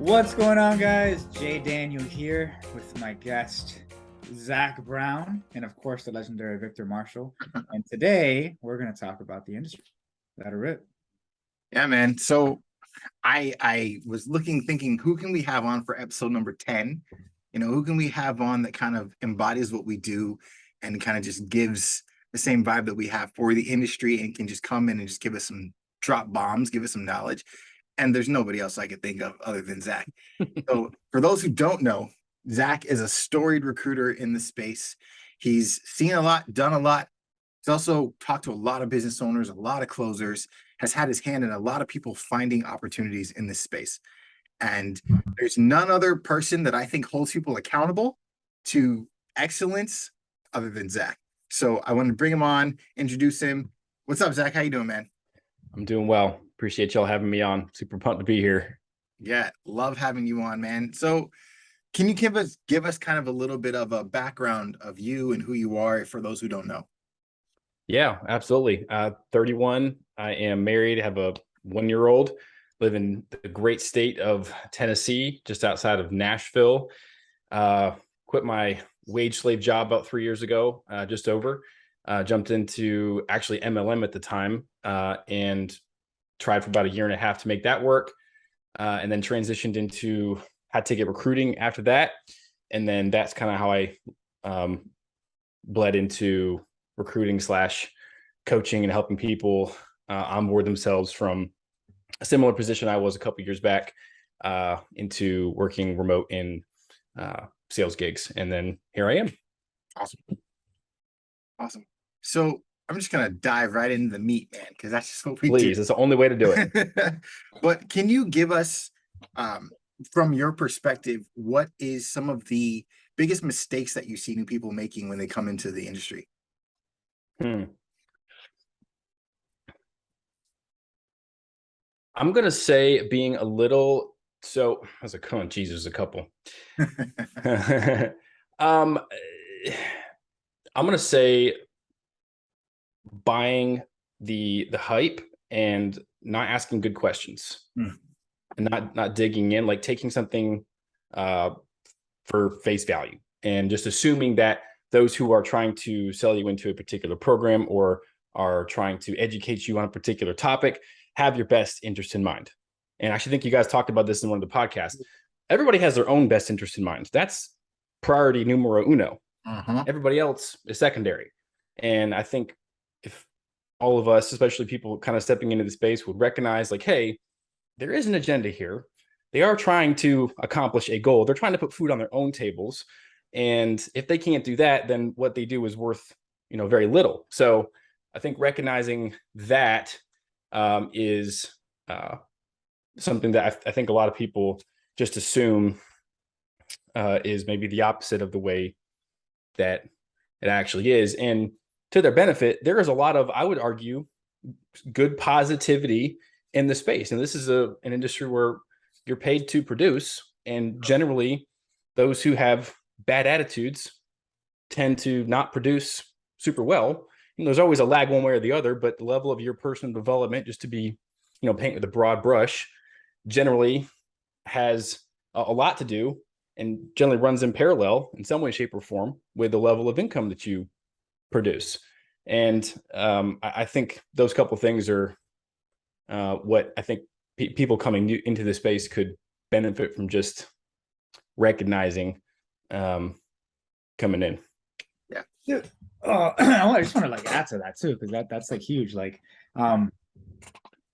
What's going on, guys? Jaydaniel here with my guest, Zach Brown, and of course, the legendary Victor Marshall. And today, we're going to talk about the industry. That'll rip. Yeah, man. So I was thinking, who can we have on for episode number 10? Who can we have on that kind of embodies what we do and kind of just gives the same vibe that we have for the industry and can just come in and just give us some drop bombs, give us some knowledge. And there's nobody else I could think of other than Zach. So for those who don't know, Zach is a storied recruiter in the space. He's seen a lot, done a lot. He's also talked to a lot of business owners, a lot of closers, has had his hand in a lot of people finding opportunities in this space. And there's none other person that I think holds people accountable to excellence other than Zach. So I want to bring him on, introduce him. What's up, Zach? How you doing, man? I'm doing well. Appreciate y'all having me on. Super pumped to be here. Yeah, love having you on, man. So can you give us kind of a little bit of a background of you and who you are for those who don't know? Yeah, absolutely. 31. I am married, have a 1-year-old, live in the great state of Tennessee, just outside of Nashville. Quit my wage slave job about 3 years ago, just over. Jumped into actually MLM at the time and tried for about 1.5 years to make that work. And then transitioned into high ticket recruiting after that. And then that's kind of how I bled into recruiting / coaching and helping people onboard themselves from a similar position I was a couple years back into working remote in sales gigs. And then here I am. Awesome. So I'm just going to dive right into the meat, man, because that's just what we do. Please, it's the only way to do it. But can you give us, from your perspective, what is some of the biggest mistakes that you see new people making when they come into the industry? I'm going to say being a little, so as a con, Jesus, a couple. I'm going to say buying the hype and not asking good questions and not digging in, like taking something for face value and just assuming that those who are trying to sell you into a particular program or are trying to educate you on a particular topic have your best interest in mind. And I actually think you guys talked about this in one of the podcasts. Everybody has their own best interest in mind. That's priority numero uno. Everybody else is secondary. And I think if all of us, especially people kind of stepping into the space, would recognize like, hey, there is an agenda here. They are trying to accomplish a goal. They're trying to put food on their own tables. And if they can't do that, then what they do is worth, very little. So I think recognizing that is something that I think a lot of people just assume is maybe the opposite of the way that it actually is. And to their benefit, there is a lot of, I would argue, good positivity in the space. And this is an industry where you're paid to produce. And generally, those who have bad attitudes tend to not produce super well. There's always a lag one way or the other, but the level of your personal development, just to be, paint with a broad brush, generally has a lot to do and generally runs in parallel in some way, shape, or form with the level of income that you produce. And I think those couple of things are what I think people coming into this space could benefit from just recognizing coming in. Yeah. Dude, I just want to add to that too, because that's like huge. Like,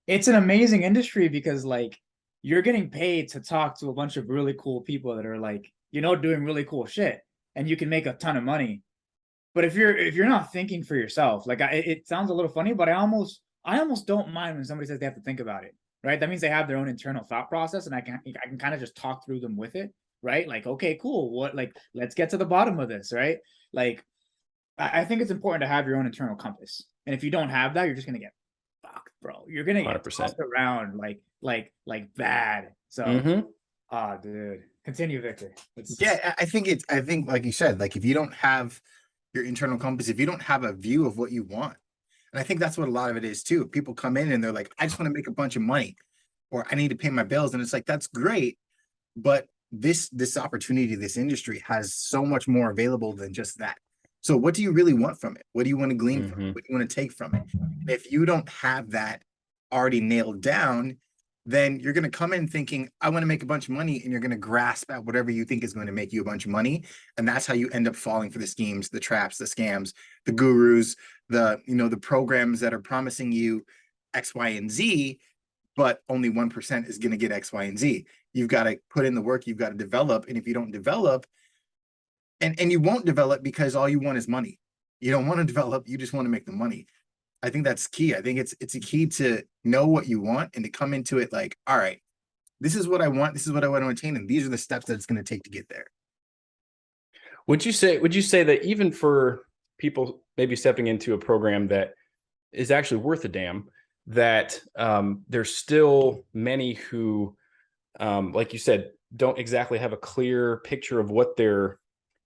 it's an amazing industry because like you're getting paid to talk to a bunch of really cool people that are like, doing really cool shit, and you can make a ton of money. But if you're not thinking for yourself, like it sounds a little funny, but I almost don't mind when somebody says they have to think about it, right? That means they have their own internal thought process, and I can kind of just talk through them with it, right? Like, okay, cool. Let's get to the bottom of this, right? Like, I think it's important to have your own internal compass, and if you don't have that, you're just gonna get fucked, bro. You're gonna get 100%. tossed around like bad. So, dude, continue, Victor. I think like you said, like if you don't have your internal compass, if you don't have a view of what you want, and I think that's what a lot of it is too. People come in and they're like, I just want to make a bunch of money, or I need to pay my bills, and it's like, that's great, But this opportunity, this industry has so much more available than just that. So what do you really want from it? What do you want to glean from it? What do you want to take from it? And if you don't have that already nailed down, then you're going to come in thinking, I want to make a bunch of money, and you're going to grasp at whatever you think is going to make you a bunch of money. And that's how you end up falling for the schemes, the traps, the scams, the gurus, the programs that are promising you X, Y, and Z, but only 1% is going to get X, Y, and Z. You've got to put in the work, you've got to develop. And if you don't develop, and you won't develop because all you want is money. You don't want to develop, you just want to make the money. I think that's key. I think it's a key to know what you want and to come into it like, all right, this is what I want, this is what I want to attain, and these are the steps that it's going to take to get there. Would you say that even for people maybe stepping into a program that is actually worth a damn, that there's still many who, like you said, don't exactly have a clear picture of what they're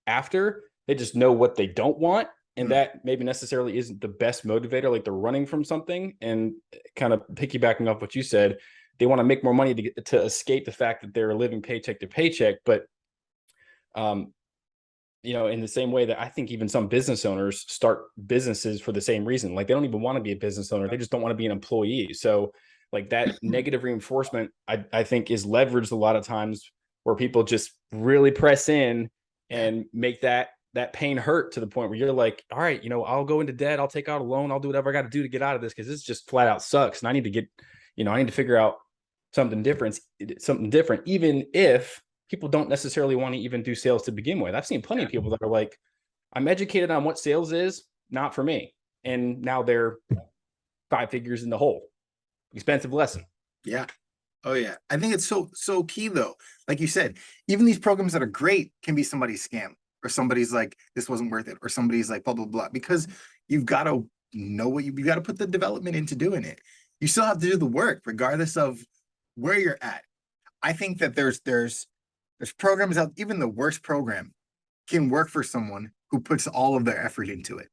after? They just know what they don't want. And that maybe necessarily isn't the best motivator, like they're running from something. And kind of piggybacking off what you said, they want to make more money to escape the fact that they're living paycheck to paycheck. But, in the same way that I think even some business owners start businesses for the same reason, like they don't even want to be a business owner. They just don't want to be an employee. So like that negative reinforcement, I think is leveraged a lot of times where people just really press in and make that pain hurt to the point where you're like, all right, I'll go into debt, I'll take out a loan, I'll do whatever I got to do to get out of this, because this just flat out sucks. And I need to figure out something different, even if people don't necessarily want to even do sales to begin with. I've seen plenty of people that are like, I'm educated on what sales is, not for me. And now they're 5 figures in the hole. Expensive lesson. Yeah. Oh yeah. I think it's so key though. Like you said, even these programs that are great can be somebody's scam, or somebody's like, this wasn't worth it, or somebody's like blah, blah, blah, because you've got to know what you've got to put the development into doing it. You still have to do the work regardless of where you're at. I think that there's programs out, even the worst program can work for someone who puts all of their effort into it.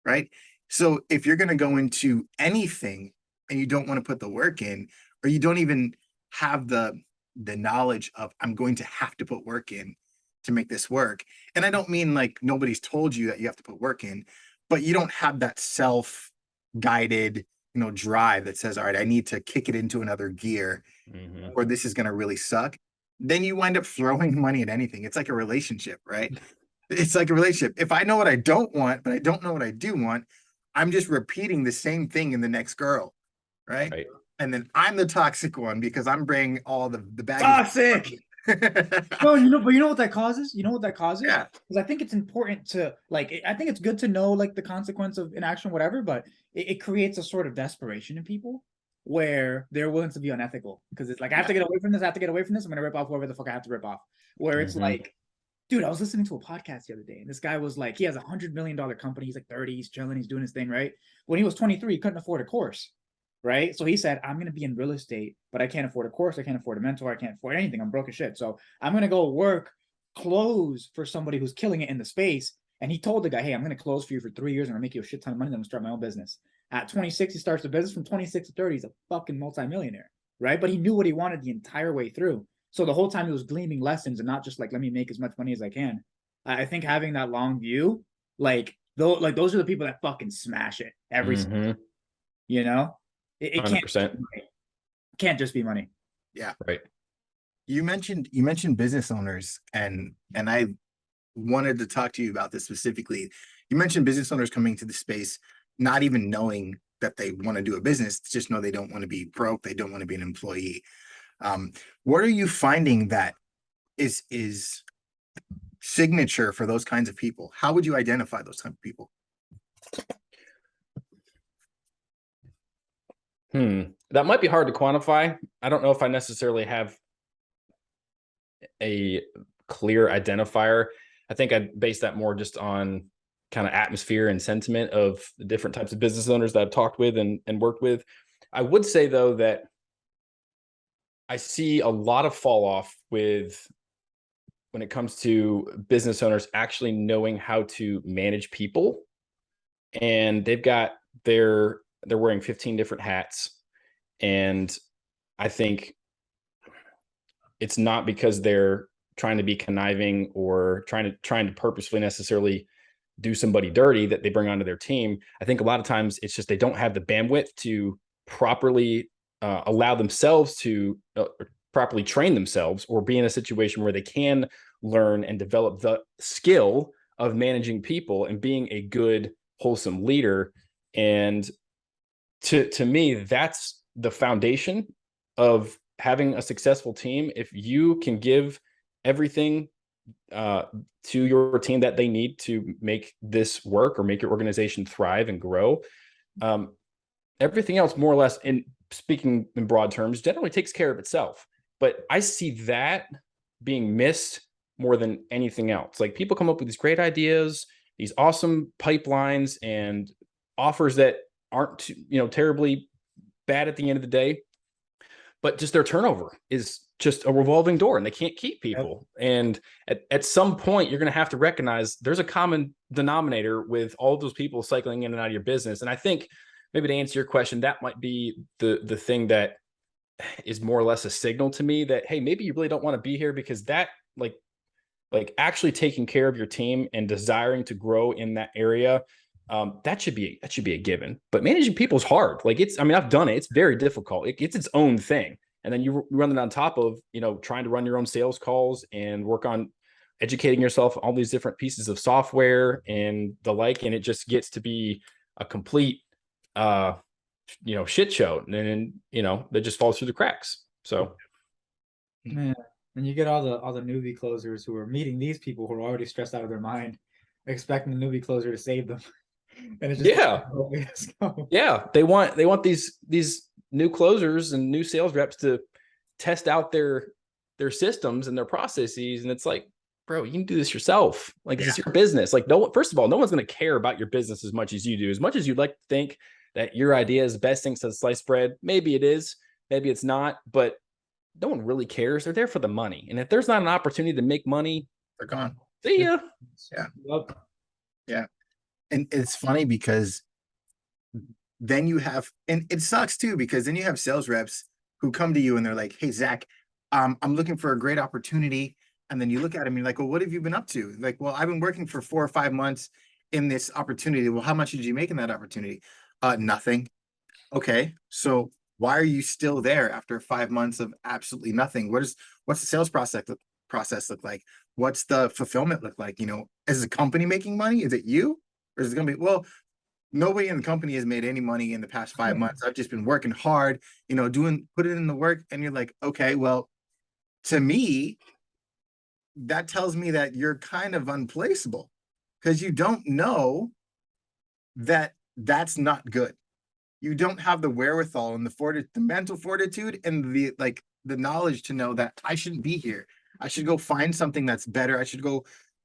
Right. So if you're going to go into anything and you don't want to put the work in, or you don't even have the knowledge of, I'm going to have to put work in to make this work. And I don't mean like nobody's told you that you have to put work in, but you don't have that self-guided, drive that says, all right, I need to kick it into another gear, or this is going to really suck. Then you wind up throwing money at anything. It's like a relationship, right? It's like a relationship. If I know what I don't want, but I don't know what I do want, I'm just repeating the same thing in the next girl, right? And then I'm the toxic one because I'm bringing all the baggage. Toxic. No, but you know what that causes? You know what that causes? Yeah. Because I think it's important to I think it's good to know like the consequence of inaction, whatever, but it creates a sort of desperation in people where they're willing to be unethical. Because it's like, I have to get away from this, I'm gonna rip off whoever the fuck I have to rip off. Where it's like, dude, I was listening to a podcast the other day, and this guy was like, he has $100 million company, he's like 30, he's chilling, he's doing his thing, right? When he was 23, he couldn't afford a course. Right. So he said, I'm going to be in real estate, but I can't afford a course. I can't afford a mentor. I can't afford anything. I'm broke as shit. So I'm going to go work, close for somebody who's killing it in the space. And he told the guy, hey, I'm going to close for you for 3 years. I'm going to make you a shit ton of money. Then I'm going to start my own business. At 26, he starts the business. From 26 to 30, he's a fucking multimillionaire. Right. But he knew what he wanted the entire way through. So the whole time he was gleaming lessons and not just like, let me make as much money as I can. I think having that long view, those are the people that fucking smash it every single time, It 100%. Can't just be money. Yeah. Right. You mentioned business owners, and I wanted to talk to you about this specifically. You mentioned business owners coming to the space, not even knowing that they want to do a business, just know they don't want to be broke. They don't want to be an employee. What are you finding that is signature for those kinds of people? How would you identify those type of people? That might be hard to quantify. I don't know if I necessarily have a clear identifier. I think I base that more just on kind of atmosphere and sentiment of the different types of business owners that I've talked with and worked with. I would say though that I see a lot of fall off when it comes to business owners actually knowing how to manage people, and they're wearing 15 different hats. And I think it's not because they're trying to be conniving or trying to purposefully necessarily do somebody dirty that they bring onto their team. I think a lot of times it's just they don't have the bandwidth to properly allow themselves to properly train themselves, or be in a situation where they can learn and develop the skill of managing people and being a good, wholesome leader. And to me, that's the foundation of having a successful team. If you can give everything to your team that they need to make this work or make your organization thrive and grow, everything else, more or less, in speaking in broad terms, generally takes care of itself. But I see that being missed more than anything else. Like, people come up with these great ideas, these awesome pipelines and offers that aren't, terribly bad at the end of the day, but just their turnover is just a revolving door and they can't keep people. Yep. And at some point, you're going to have to recognize there's a common denominator with all those people cycling in and out of your business. And I think maybe to answer your question, that might be the thing that is more or less a signal to me that, hey, maybe you really don't want to be here, because that like actually taking care of your team and desiring to grow in that area, that should be a given. But managing people is hard. Like, I've done it. It's very difficult. It's its own thing. And then you run it on top of, trying to run your own sales calls and work on educating yourself on all these different pieces of software and the like. And it just gets to be a complete, shit show. And then, that just falls through the cracks. So, man, and you get all the newbie closers who are meeting these people who are already stressed out of their mind, expecting the newbie closer to save them. And it's just yeah, they want these new closers and new sales reps to test out their systems and their processes, and it's like, bro, you can do this yourself. Like, this is your business. Like, first of all, no one's going to care about your business as much as you do. As much as you'd like to think that your idea is the best thing since sliced bread, maybe it is, maybe it's not, but no one really cares. They're there for the money, and if there's not an opportunity to make money, they're gone. See ya. Yeah. And it's funny because then you have, and it sucks too, because then you have sales reps who come to you and they're like, hey, Zach, I'm looking for a great opportunity. And then you look at them and you're like, well, what have you been up to? Like, well, I've been working for 4 or 5 months in this opportunity. Well, how much did you make in that opportunity? Nothing. Okay. So why are you still there after 5 months of absolutely nothing? What's the sales process look like? What's the fulfillment look like? Is the company making money? Is it you? Or is it going to be, well, nobody in the company has made any money in the past 5 months. I've just been working hard, put it in the work. And you're like, okay, well, to me, that tells me that you're kind of unplaceable, because you don't know that that's not good. You don't have the wherewithal and the mental fortitude and the knowledge to know that I shouldn't be here. I should go find something that's better. I should go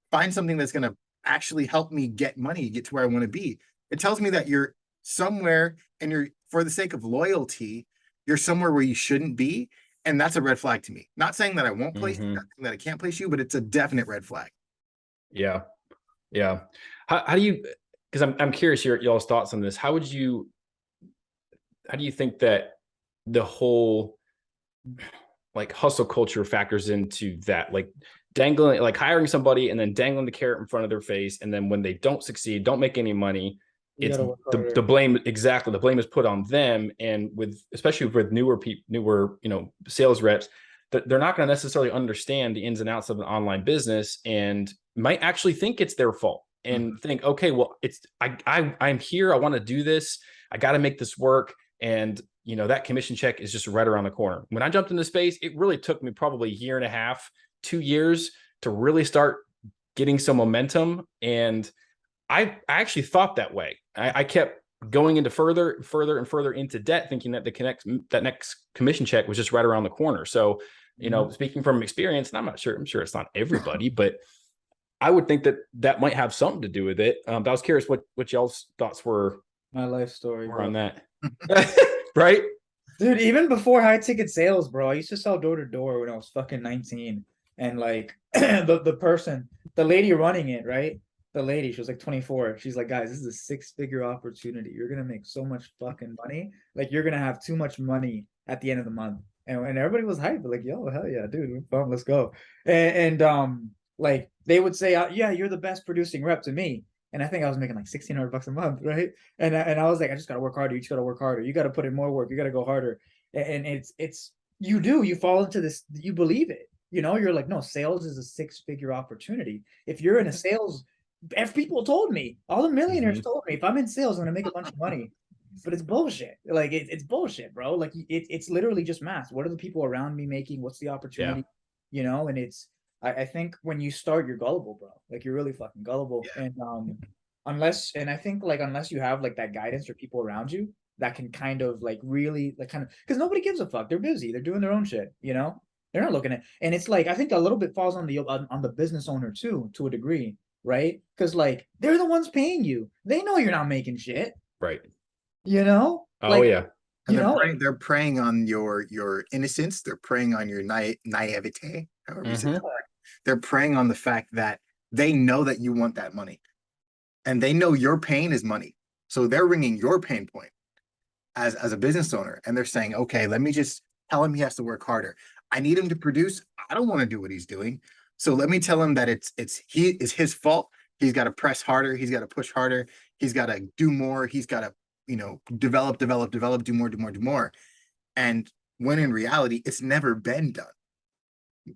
find something that's going to actually help me get money, get to where I want to be. It tells me that you're somewhere, and you're, for the sake of loyalty, you're somewhere where you shouldn't be. And that's a red flag to me. Not saying that I won't place you, that I can't place you, but it's a definite red flag. Yeah. Yeah. How do you, because I'm curious y'all's thoughts on this. How do you think that the whole like hustle culture factors into that? Like, dangling, like hiring somebody and then dangling the carrot in front of their face, and then when they don't succeed, don't make any money, it's the blame. Exactly, the blame is put on them. And especially with newer sales reps, they're not going to necessarily understand the ins and outs of an online business, and might actually think it's their fault and think, okay, well, I'm here, I want to do this, I got to make this work, and that commission check is just right around the corner. When I jumped into space, it really took me probably 1.5 years, 2 years to really start getting some momentum. And I actually thought that way. I kept going into further and further into debt, thinking that that next commission check was just right around the corner. So, speaking from experience, and I'm sure it's not everybody, but I would think that might have something to do with it. But I was curious what y'all's thoughts were. My life story on that. Right? Dude, even before high ticket sales, bro, I used to sell door to door when I was fucking 19. And like the lady running it, right? The lady, she was like 24. She's like, guys, this is a 6-figure opportunity. You're gonna make so much fucking money. Like, you're gonna have too much money at the end of the month. and everybody was hyped, like, yo, hell yeah, dude, let's go. And like they would say, yeah, you're the best producing rep to me. And I think I was making like $1,600 a month, right? And I was like, I just gotta work harder. You just gotta work harder. You gotta put in more work. You gotta go harder. And it's you fall into this, you believe it. You're like, no, sales is a 6-figure opportunity. If you're in a sales, if people told me, all the millionaires told me, if I'm in sales, I'm gonna make a bunch of money. But it's bullshit. Like it's bullshit, bro. Like it's literally just math. What are the people around me making? What's the opportunity? And I think when you start, you're gullible, bro. Like you're really fucking gullible. Yeah. And I think like unless you have like that guidance or people around you that can kind of like really like kind of, because nobody gives a fuck. They're busy. They're doing their own shit. They're not looking at. And it's like I think a little bit falls on the business owner too, to a degree, right? Because like they're the ones paying you. They know you're not making shit. Right. Oh like, yeah. And they're preying on your innocence. They're preying on your naivete. However you say that. They're preying on the fact that they know that you want that money, and they know your pain is money. So they're ringing your pain point as a business owner, and they're saying, okay, let me just tell him he has to work harder. I need him to produce. I don't want to do what he's doing. So let me tell him that it's his fault. He's got to press harder. He's got to push harder. He's got to do more. He's got to develop, do more. And when in reality, it's never been done.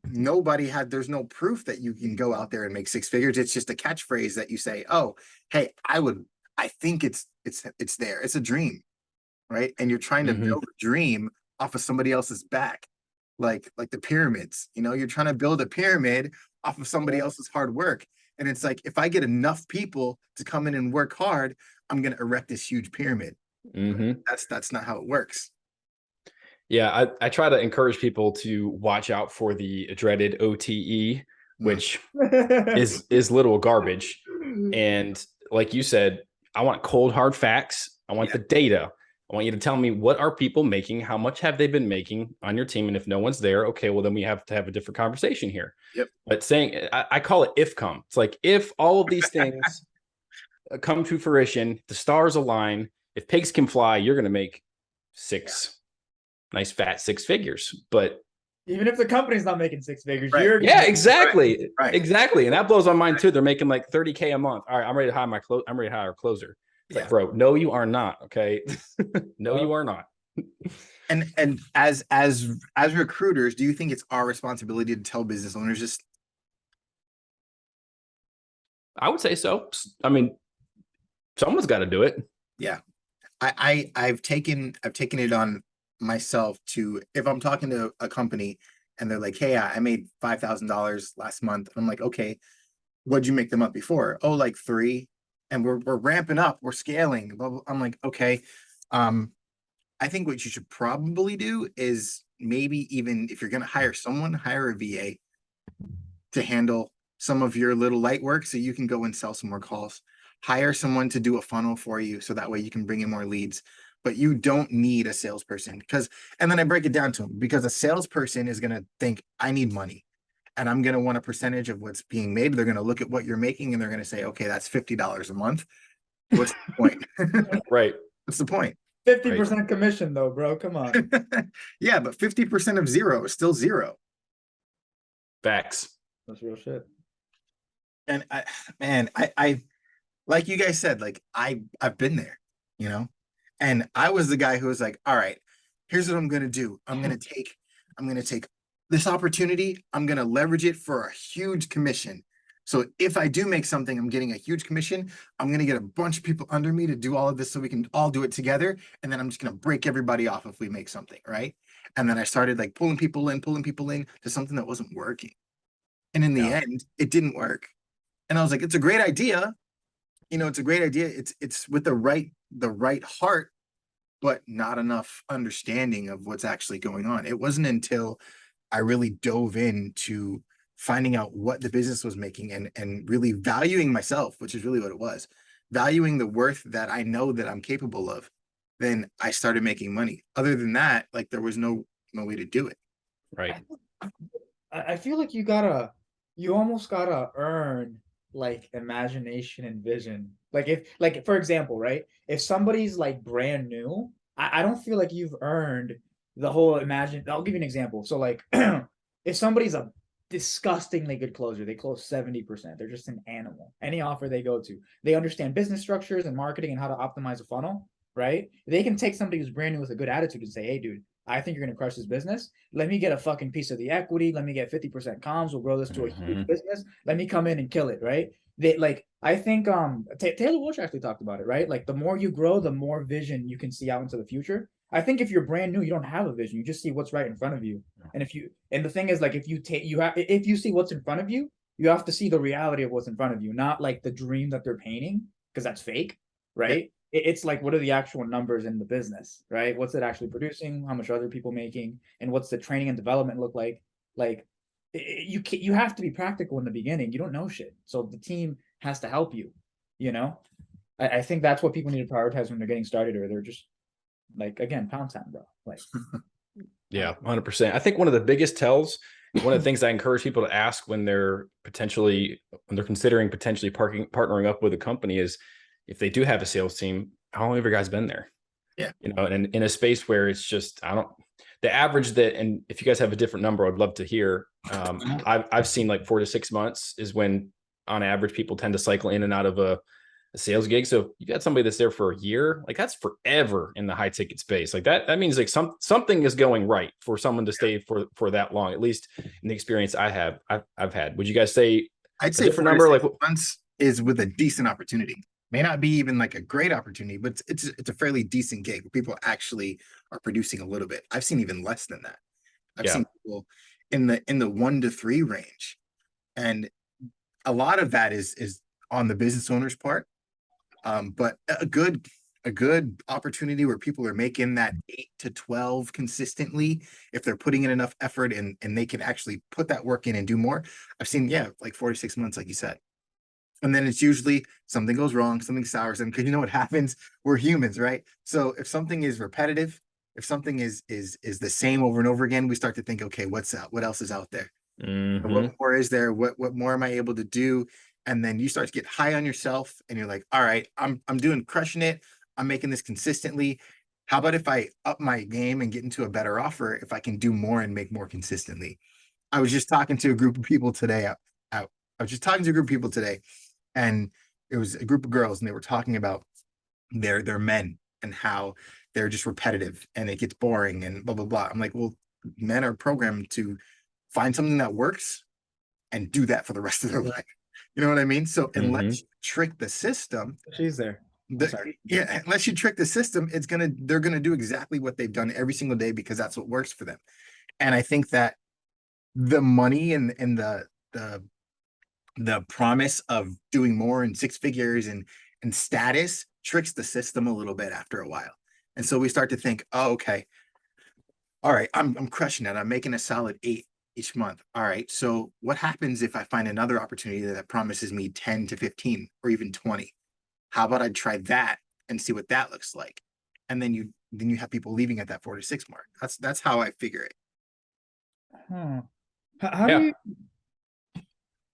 There's no proof that you can go out there and make 6 figures. It's just a catchphrase that you say, oh, hey, I think it's there. It's a dream, right? And you're trying to build a dream off of somebody else's back, like the pyramids. You're trying to build a pyramid off of somebody else's hard work. And it's like, if I get enough people to come in and work hard, I'm going to erect this huge pyramid. That's not how it works. Yeah, I try to encourage people to watch out for the dreaded OTE, which is literal garbage. And like you said, I want cold hard facts. I want the data. I want you to tell me, what are people making? How much have they been making on your team? And if no one's there, okay, well, then we have to have a different conversation here. Yep. But I call it if come. It's like, if all of these things come to fruition, the stars align, if pigs can fly, you're going to make nice fat 6 figures. But even if the company's not making 6 figures, exactly. Right. Exactly. And that blows my mind too. They're making like $30K a month. All right, I'm ready to hire I'm ready to hire a closer. It's like, bro, no, you are not. Okay. No, you are not. And as recruiters, do you think it's our responsibility to tell business owners just? I would say so. I mean, someone's got to do it. Yeah. I've taken it on myself to, if I'm talking to a company and they're like, hey, I made $5,000 last month. I'm like, okay, what'd you make the month before? Oh, like 3. And we're ramping up, we're scaling. I'm like, okay. I think what you should probably do is, maybe even if you're going to hire someone, hire a VA to handle some of your little light work so you can go and sell some more calls. Hire someone to do a funnel for you so that way you can bring in more leads. But you don't need a salesperson, and then I break it down to them, because a salesperson is going to think, I need money and I'm going to want a percentage of what's being made. They're going to look at what you're making and they're going to say, okay, that's $50 a month. What's the point? Right. What's the point? 50% commission though, bro. Come on. Yeah, but 50% of 0 is still 0. Facts. That's real shit. And I like you guys said, like I've been there, and I was the guy who was like, all right, here's what I'm going to do. I'm going to take this opportunity. I'm going to leverage it for a huge commission. So if I do make something, I'm getting a huge commission. I'm going to get a bunch of people under me to do all of this so we can all do it together. And then I'm just going to break everybody off if we make something, right? And then I started like pulling people in to something that wasn't working. And in the end, it didn't work. And I was like, it's a great idea. It's a great idea. It's with the right heart, but not enough understanding of what's actually going on. It wasn't until I really dove into finding out what the business was making and really valuing myself, which is really what it was, valuing the worth that I know that I'm capable of, then I started making money. Other than that, like there was no way to do it. Right. I feel like you almost gotta earn like imagination and vision. Like for example, right? If somebody's like brand new, I don't feel like you've earned the whole imagine. I'll give you an example. So like, if somebody's a disgustingly good closer, they close 70%. They're just an animal. Any offer they go to, they understand business structures and marketing and how to optimize a funnel. Right? They can take somebody who's brand new with a good attitude and say, "Hey, dude, I think you're gonna crush this business. Let me get a fucking piece of the equity. Let me get 50% comms. We'll grow this to a huge business. Let me come in and kill it." Right? They like. I think Taylor Walsh actually talked about it. Right? Like the more you grow, the more vision you can see out into the future. I think if you're brand new, you don't have a vision. You just see what's right in front of you. And the thing is, like, if you see what's in front of you, you have to see the reality of what's in front of you, not like the dream that they're painting, because that's fake, right? It's like, what are the actual numbers in the business, right? What's it actually producing? How much are other people making? And what's the training and development look like? Like, you have to be practical in the beginning. You don't know shit, so the team has to help you. You know, I think that's what people need to prioritize when they're getting started, or they're just like, again, pound town, bro. Like, yeah, 100%. I think one of the biggest tells, one of the things I encourage people to ask when they're considering potentially partnering up with a company is, if they do have a sales team, how long have your guys been there? Yeah. You know, and in a space where it's just, the average that, and if you guys have a different number, I'd love to hear. I've seen like 4 to 6 months is when on average people tend to cycle in and out of a sales gig. So if you got somebody that's there for a year, like that's forever in the high ticket space. Like that means like something is going right for someone to stay for that long, at least in the experience I've had. Would you guys say I'd say a different number? Like months is with a decent opportunity. May not be even like a great opportunity, but it's a fairly decent gig where people actually are producing a little bit. I've seen even less than that. I've seen people in the 1 to 3 range, and a lot of that is on the business owner's part. But a good opportunity where people are making that 8 to 12 consistently, if they're putting in enough effort and they can actually put that work in and do more. I've seen, like 4 to 6 months, like you said. And then it's usually something goes wrong, something sours them, because you know what happens? We're humans, right? So if something is repetitive, if something is the same over and over again, we start to think, okay, what's out? What else is out there? What more is there? What more am I able to do? And then you start to get high on yourself, and you're like, all right, I'm crushing it. I'm making this consistently. How about if I up my game and get into a better offer, if I can do more and make more consistently? I was just talking to a group of people today. I was just talking to a group of people today, and it was a group of girls, and they were talking about their men and how they're just repetitive and it gets boring and blah blah blah. I'm like, well, men are programmed to find something that works and do that for the rest of their life. You know what I mean? So unless you trick the system, she's there. Unless you trick the system, they're gonna do exactly what they've done every single day, because that's what works for them. And I think that the money and the promise of doing more in 6 figures and status tricks the system a little bit after a while. And so we start to think, oh, okay, all right, I'm crushing it. I'm making a solid 8 each month. All right, so what happens if I find another opportunity that promises me 10 to 15 or even 20? How about I try that and see what that looks like? And then you have people leaving at that 4 to 6 mark. That's how I figure it. How do you?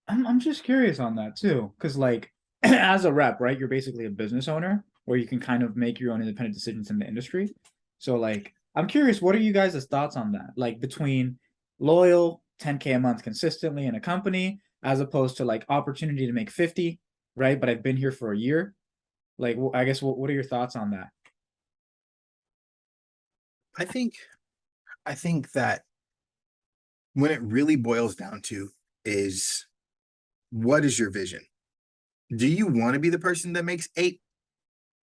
I'm just curious on that too, because like as a rep, right, you're basically a business owner where you can kind of make your own independent decisions in the industry. So like, I'm curious, what are you guys' thoughts on that? Like between loyal 10K a month consistently in a company, as opposed to like opportunity to make 50, right? But I've been here for a year. Like, I guess what are your thoughts on that? I think that when it really boils down to is, what is your vision? Do you want to be the person that makes 8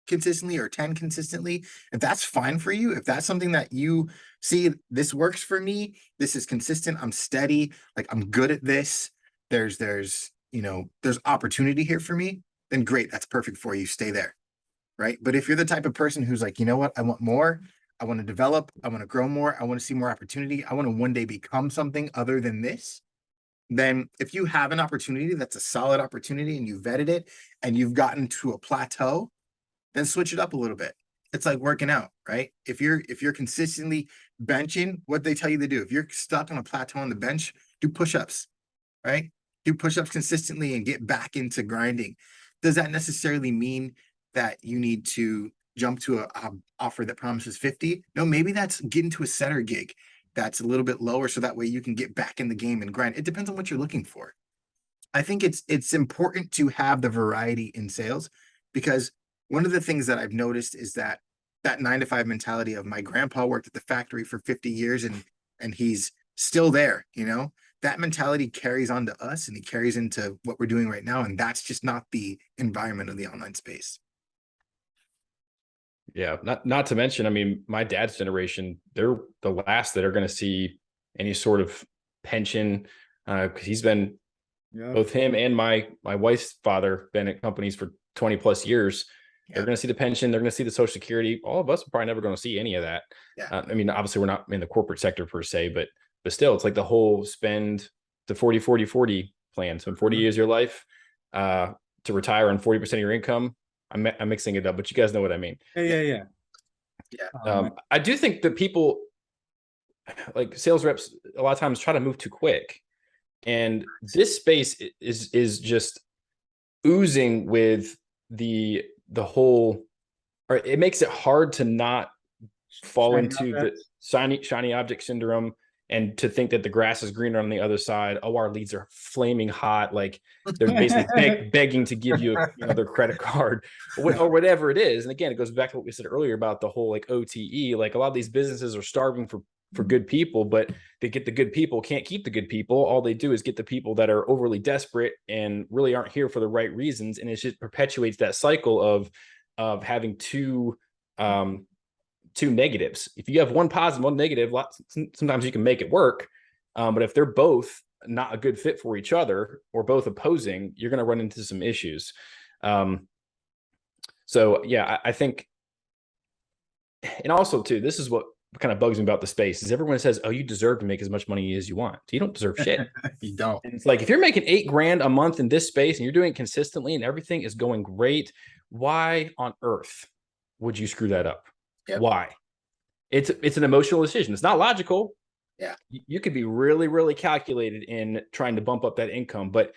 consistently or 10 consistently? If that's fine for you, if that's something that you see, this works for me, this is consistent, I'm steady, like I'm good at this, there's opportunity here for me, then great, that's perfect for you, stay there. Right? But if you're the type of person who's like, you know what, I want more, I want to develop, I want to grow more, I want to see more opportunity, I want to one day become something other than this, then if you have an opportunity that's a solid opportunity and you vetted it and you've gotten to a plateau, then switch it up a little bit. It's like working out, right? If you're consistently benching what they tell you to do, if you're stuck on a plateau on the bench, do push-ups, right? Do push-ups consistently and get back into grinding. Does that necessarily mean that you need to jump to a offer that promises 50. No, maybe that's getting to a setter gig that's a little bit lower, so that way you can get back in the game and grind. It depends on what you're looking for. I think it's important to have the variety in sales, because one of the things that I've noticed is that 9 to 5 mentality of my grandpa worked at the factory for 50 years and he's still there, that mentality carries on to us, and it carries into what we're doing right now. And that's just not the environment of the online space. Yeah, not to mention, I mean, my dad's generation, they're the last that are going to see any sort of pension, because he's been, both him and my wife's father been at companies for 20 plus years. They're going to see the pension, they're going to see the Social Security. All of us are probably never going to see any of that. I mean, obviously we're not in the corporate sector per se, but still, it's like the whole spend the 40-40-40 plan. So in 40 years of your life, to retire on 40% of your income. I'm mixing it up, but you guys know what I mean. Yeah. I do think that people, like sales reps, a lot of times try to move too quick, and this space is just oozing with the whole, or it makes it hard to not fall Shiny into objects. the shiny object syndrome, and to think that the grass is greener on the other side. Oh, our leads are flaming hot. Like they're basically begging to give you, their credit card or whatever it is. And again, it goes back to what we said earlier about the whole like OTE. Like a lot of these businesses are starving for good people, but they get the good people, can't keep the good people. All they do is get the people that are overly desperate and really aren't here for the right reasons. And it just perpetuates that cycle of having two negatives. If you have one positive, one negative, sometimes you can make it work. But if they're both not a good fit for each other, or both opposing, you're going to run into some issues. So yeah, I think, and also too, this is what kind of bugs me about the space, is everyone says, oh, you deserve to make as much money as you want. You don't deserve shit. You don't. And it's like, if you're making $8,000 a month in this space and you're doing it consistently and everything is going great, why on earth would you screw that up? Yep. Why? It's an emotional decision. It's not logical. Yeah. You could be really, really calculated in trying to bump up that income, but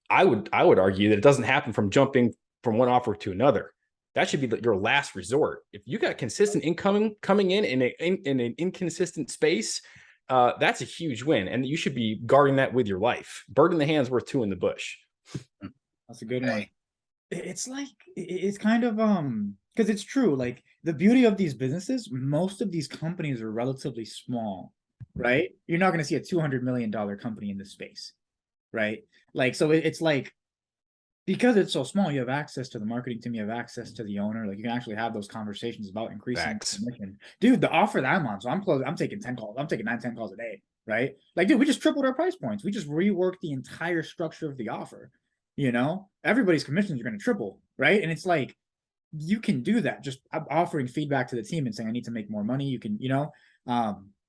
I would argue that it doesn't happen from jumping from one offer to another. That should be your last resort. If you got consistent income coming in an inconsistent space, that's a huge win, and you should be guarding that with your life. Bird in the hand's worth two in the bush. That's a good one. It's like, it's kind of because it's true. Like the beauty of these businesses, most of these companies are relatively small, right? You're not going to see a $200 million company in this space, right? Like, so it's like, because it's so small, you have access to the marketing team, you have access to the owner. Like you can actually have those conversations about increasing commission. Dude, the offer that I'm on, so I'm taking 10 calls. I'm taking 9-10 calls a day, right? Like, dude, we just tripled our price points. We just reworked the entire structure of the offer. Everybody's commissions are going to triple, right? And it's like, you can do that just offering feedback to the team and saying, I need to make more money. You can,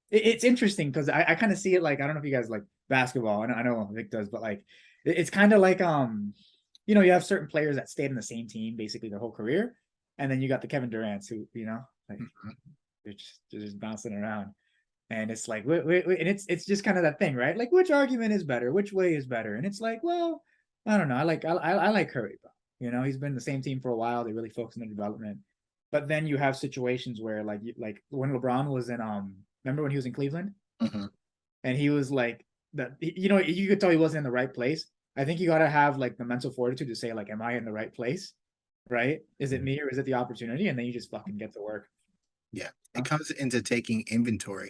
it's interesting because I kind of see it like, I don't know if you guys like basketball. I know Vic does, but like, it's kind of like, you have certain players that stayed in the same team basically their whole career. And then you got the Kevin Durant's who, like they're just bouncing around. And it's like, and it's just kind of that thing, right? Like, which argument is better? Which way is better? And it's like, well, I don't know. I like Curry, bro. He's been in the same team for a while. They really focus on the development. But then you have situations where like when LeBron was in, remember when he was in Cleveland? Mm-hmm. And he was like that, you could tell he wasn't in the right place. I think you got to have like the mental fortitude to say like, am I in the right place? Right? Is it me or is it the opportunity? And then you just fucking get to work. Yeah. It comes into taking inventory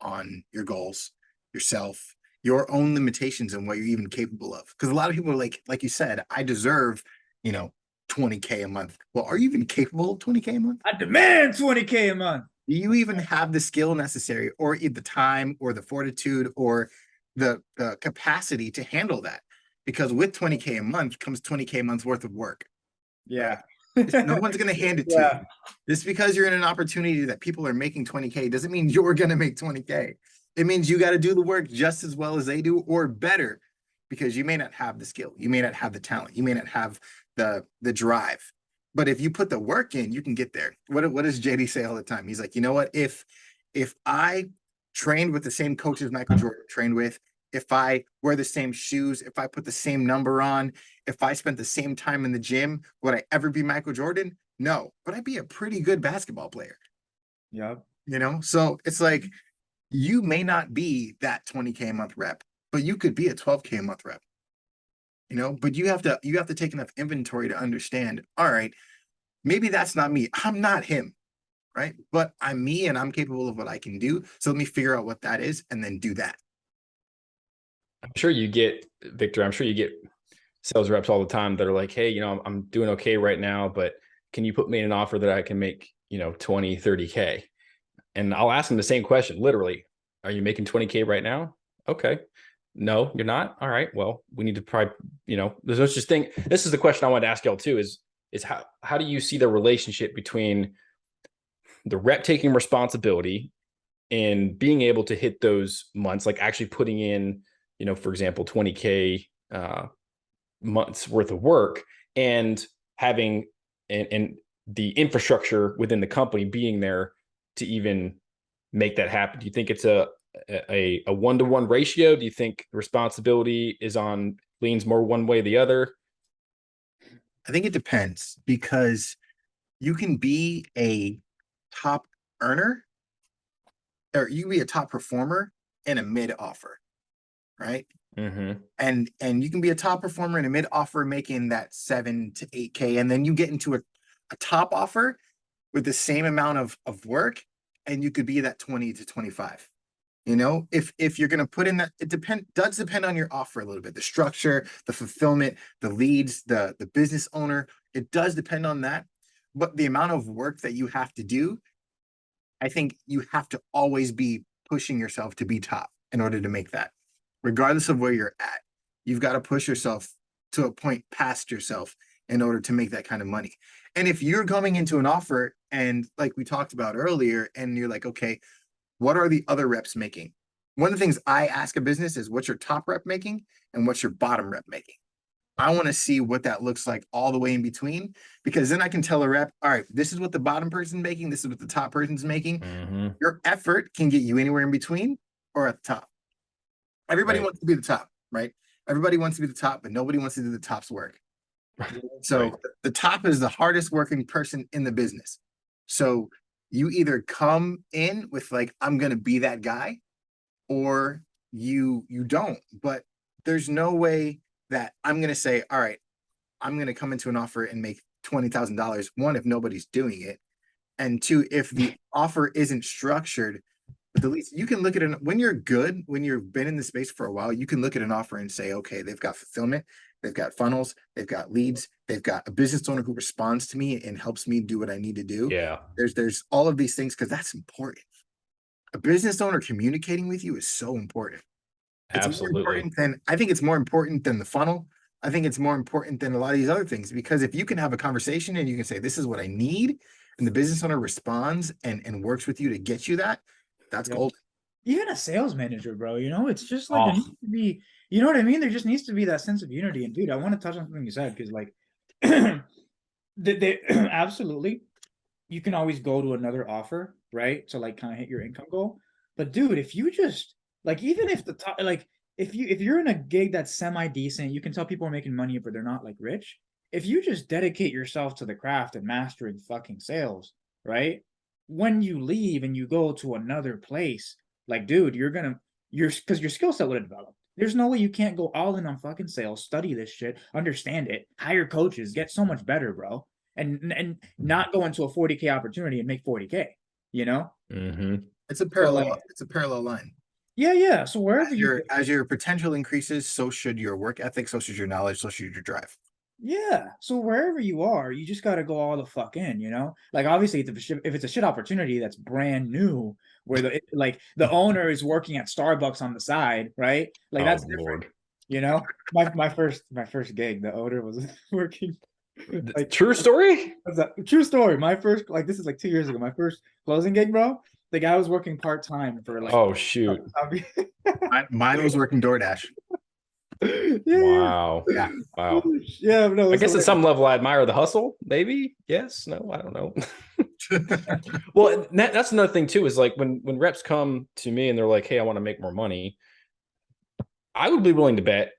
on your goals, yourself, your own limitations, and what you're even capable of. Because a lot of people are like you said, I deserve, $20K a month. Well, are you even capable of $20K a month? I demand $20K a month. Do you even have the skill necessary, or the time, or the fortitude, or the capacity to handle that? Because with $20K a month comes $20K a month's worth of work. Yeah. No one's going to hand it to you. Just because you're in an opportunity that people are making $20K doesn't mean you're going to make $20K. It means you got to do the work just as well as they do, or better, because you may not have the skill. You may not have the talent. You may not have the drive. But if you put the work in, you can get there. What does JD say all the time? He's like, you know what? If I trained with the same coaches Michael Jordan trained with, if I wear the same shoes, if I put the same number on, if I spent the same time in the gym, would I ever be Michael Jordan? No, but I'd be a pretty good basketball player, Yep. you know? So it's like, you may not be that 20K a month rep, but you could be a 12K a month rep, you know? But you have to take enough inventory to understand, all right, maybe that's not me. I'm not him, right? But I'm me and I'm capable of what I can do. So let me figure out what that is and then do that. I'm sure you get, Victor, I'm sure you get sales reps all the time that are like, hey, you know, I'm doing okay right now, but can you put me in an offer that I can make, you know, 20, 30K? And I'll ask them the same question, literally, are you making 20K right now? Okay. No, you're not. All right. Well, we need to probably, you know, there's no such thing. This is the question I wanted to ask y'all too, is how do you see the relationship between the rep taking responsibility and being able to hit those months, like actually putting in, you know, for example, 20K months worth of work, and having and the infrastructure within the company being there to even make that happen? Do you think it's a 1-to-1 ratio? Do you think responsibility leans more one way or the other? I think it depends, because you can be a top earner, or you can be a top performer in a mid offer, right? Mm-hmm. And you can be a top performer in a mid offer making that 7 to 8K, and then you get into a top offer with the same amount of work, and you could be that 20 to 25. You know, if you're going to put in that, does depend on your offer a little bit, the structure, the fulfillment, the leads, the business owner. It does depend on that. But the amount of work that you have to do, I think you have to always be pushing yourself to be top in order to make that, regardless of where you're at. You've got to push yourself to a point past yourself in order to make that kind of money. And if you're coming into an offer and, like we talked about earlier, and you're like, okay, what are the other reps making? One of the things I ask a business is, what's your top rep making and what's your bottom rep making? I want to see what that looks like all the way in between, because then I can tell a rep, all right, this is what the bottom person's making, this is what the top person's making. Mm-hmm. Your effort can get you anywhere in between or at the top. Everybody wants to be the top, right? Everybody wants to be the top, but nobody wants to do the top's work. So Right. the top is the hardest working person in the business. So you either come in with like, I'm going to be that guy, or you don't. But there's no way that I'm going to say, all right, I'm going to come into an offer and make $20,000. One, if nobody's doing it. And two, if the offer isn't structured, but at least you can look at it when you're good, when you've been in the space for a while, you can look at an offer and say, okay, they've got fulfillment, they've got funnels, they've got leads, they've got a business owner who responds to me and helps me do what I need to do. Yeah. There's all of these things, because that's important. A business owner communicating with you is so important. It's more Absolutely. important than, I think it's more important than the funnel. I think it's more important than a lot of these other things, because if you can have a conversation and you can say, this is what I need, and the business owner responds and works with you to get you that, that's Yep. gold. Even a sales manager, bro, you know, it's just like there Oh, needs to be, you know what I mean? There just needs to be that sense of unity. And dude, I want to touch on something you said, because like they absolutely, you can always go to another offer, right? To like kind of hit your income goal. But dude, if you just like, even if the top, like if you're in a gig that's semi-decent, you can tell people are making money, but they're not like rich. If you just dedicate yourself to the craft and mastering fucking sales, right? When you leave and you go to another place, like, dude, because your skill set would have developed. There's no way you can't go all in on fucking sales, study this shit, understand it, hire coaches, get so much better, bro. And not go into a 40K opportunity and make 40K, you know? mm-hmm. It's a So parallel, like, it's a parallel line. yeah. So wherever As your potential increases, so should your work ethic, so should your knowledge, so should your drive. yeah. So wherever you are, you just gotta go all the fuck in, you know? Like obviously if it's a shit opportunity that's brand new, where like the owner is working at Starbucks on the side, right? Like Oh that's different, Lord. you know? My first gig, the owner was working like True story? what's that? True story. My first, like, this is like 2 years ago. My first closing gig, bro. The guy was working part time for like. Oh shoot. Mine was working DoorDash. Yeah. Wow. Yeah. Wow. Yeah, no, I it's guess at hilarious. some level I admire the hustle, maybe. Yes, no, I don't know. Well, that's another thing too, is like when reps come to me and they're like, hey, I want to make more money, I would be willing to bet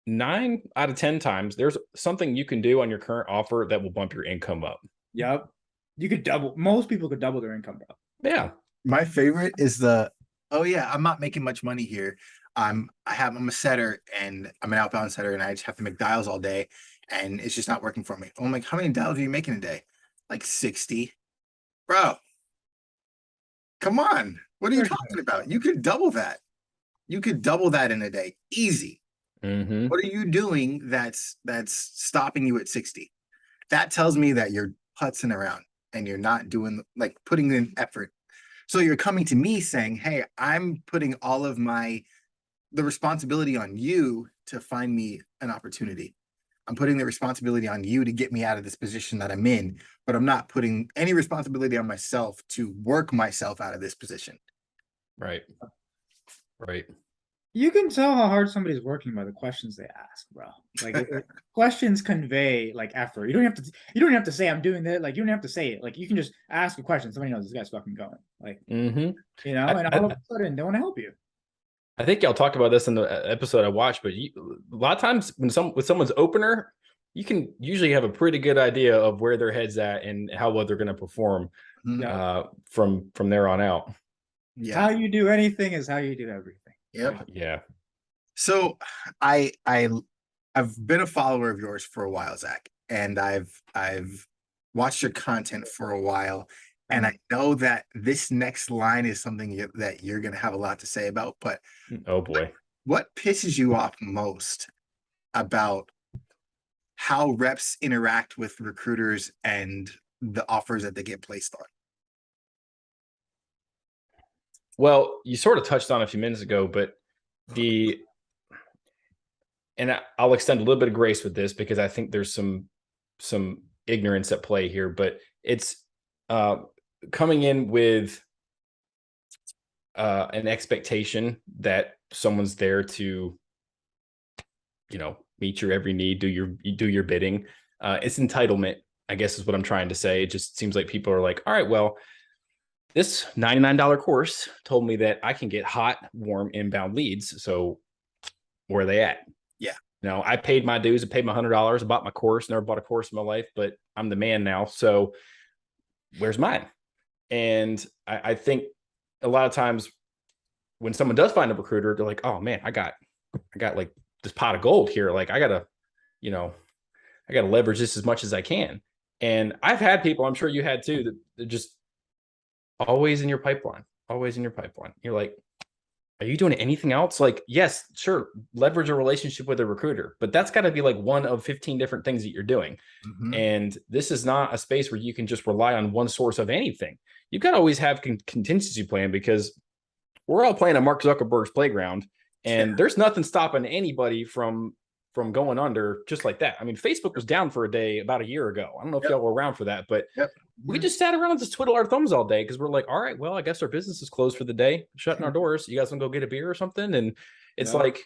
9 out of 10 times there's something you can do on your current offer that will bump your income up. Yep. You could double. Most people could double their income, bro. Yeah. My favorite is oh yeah, I'm not making much money here. I'm a setter and I'm an outbound setter and I just have to make dials all day and it's just not working for me. I'm like, how many dials are you making a day? Like 60. Bro, come on. What are you talking about? You could double that. You could double that in a day. Easy. Mm-hmm. What are you doing that's stopping you at 60? That tells me that you're putzing around and you're not doing like putting in effort. So you're coming to me saying, hey, I'm putting all of the responsibility on you to find me an opportunity. I'm putting the responsibility on you to get me out of this position that I'm in, but I'm not putting any responsibility on myself to work myself out of this position. Right. Right. You can tell how hard somebody's working by the questions they ask, bro. Like questions convey like effort. You don't have to say I'm doing that. Like you don't have to say it. Like you can just ask a question. Somebody knows this guy's fucking going. Like Mm-hmm. you know, and all of a sudden they want to help you. I think y'all talked about this in the episode I watched, but a lot of times when with someone's opener, you can usually have a pretty good idea of where their head's at and how well they're going to perform from there on out. Yeah. How you do anything is how you do everything. Yep. Yeah. So I've been a follower of yours for a while, Zach, and I've watched your content for a while. And I know that this next line is something that you're going to have a lot to say about, but oh boy, what pisses you off most about how reps interact with recruiters and the offers that they get placed on? Well, you sort of touched on a few minutes ago, but I'll extend a little bit of grace with this because I think there's some ignorance at play here, but it's coming in with an expectation that someone's there to, meet your every need, do your bidding. It's entitlement, I guess is what I'm trying to say. It just seems like people are like, all right, well, this $99 course told me that I can get hot, warm inbound leads. So where are they at? Yeah. I paid my dues. I paid my $100. I bought my course. Never bought a course in my life, but I'm the man now. So where's mine? And I think a lot of times when someone does find a recruiter, they're like, oh man, I got like this pot of gold here. Like I gotta leverage this as much as I can. And I've had people, I'm sure you had too, that they're just always in your pipeline. You're like, are you doing anything else? Like, yes, sure, leverage a relationship with a recruiter, but that's got to be like one of 15 different things that you're doing. Mm-hmm. And this is not a space where you can just rely on one source of anything. You've got to always have contingency plan because we're all playing on Mark Zuckerberg's playground, and there's nothing stopping anybody from going under just like that. I mean, Facebook was down for a day about a year ago. I don't know if y'all were around for that, but we just sat around and just twiddle our thumbs all day because we're like, all right, well, I guess our business is closed for the day, shutting our doors. You guys want to go get a beer or something? And it's like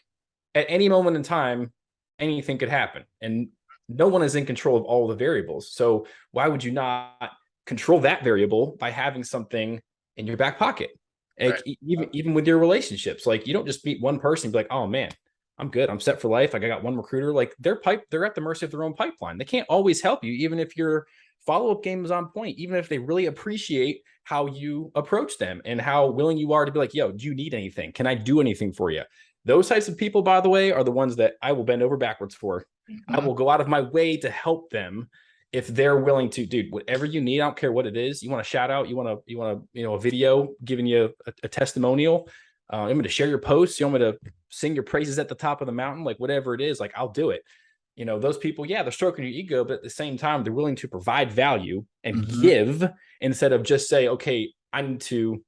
at any moment in time, anything could happen. And no one is in control of all the variables. So why would you not control that variable by having something in your back pocket? Like, even with your relationships, like you don't just meet one person and be like, oh man, I'm good. I'm set for life. Like I got one recruiter. Like they're at the mercy of their own pipeline. They can't always help you, even if your follow-up game is on point, even if they really appreciate how you approach them and how willing you are to be like, yo, do you need anything? Can I do anything for you? Those types of people, by the way, are the ones that I will bend over backwards for. Mm-hmm. I will go out of my way to help them if they're willing to, dude, whatever you need. I don't care what it is. You want a shout out, you want a video giving you a testimonial. You want me to share your posts? You want me to sing your praises at the top of the mountain? Like whatever it is, like I'll do it. Those people, they're stroking your ego, but at the same time, they're willing to provide value and give instead of just say, okay, I need to,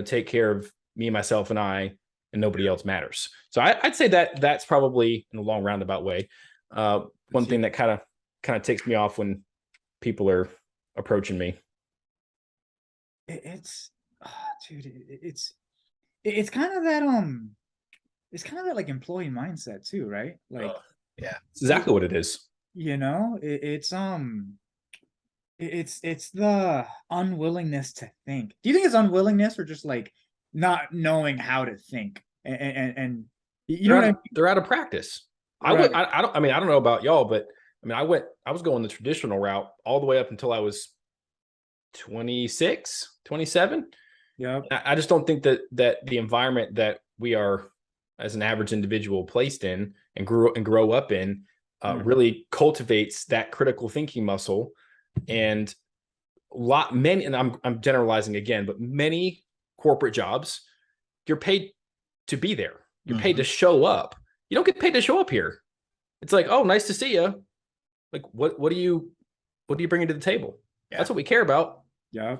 take care of me, myself, and I, and nobody else matters. So I'd say that's probably in a long roundabout way. One thing that kind of takes me off when people are approaching me. It's kind of that it's kind of that like employee mindset too, right? Like it's exactly what it is. It's the unwillingness to think. Do you think it's unwillingness or just like not knowing how to think? And you know what I mean? They're out of practice. Right. I don't know about y'all, but I mean, I was going the traditional route all the way up until I was 26, 27. Yeah. I just don't think that the environment that we are as an average individual placed in and grow up in really cultivates that critical thinking muscle. And many, and I'm generalizing again, but many corporate jobs, you're paid to be there. You're paid to show up. You don't get paid to show up here. It's like, oh, nice to see you. Like, what do you bring to the table? Yeah. That's what we care about. Yeah.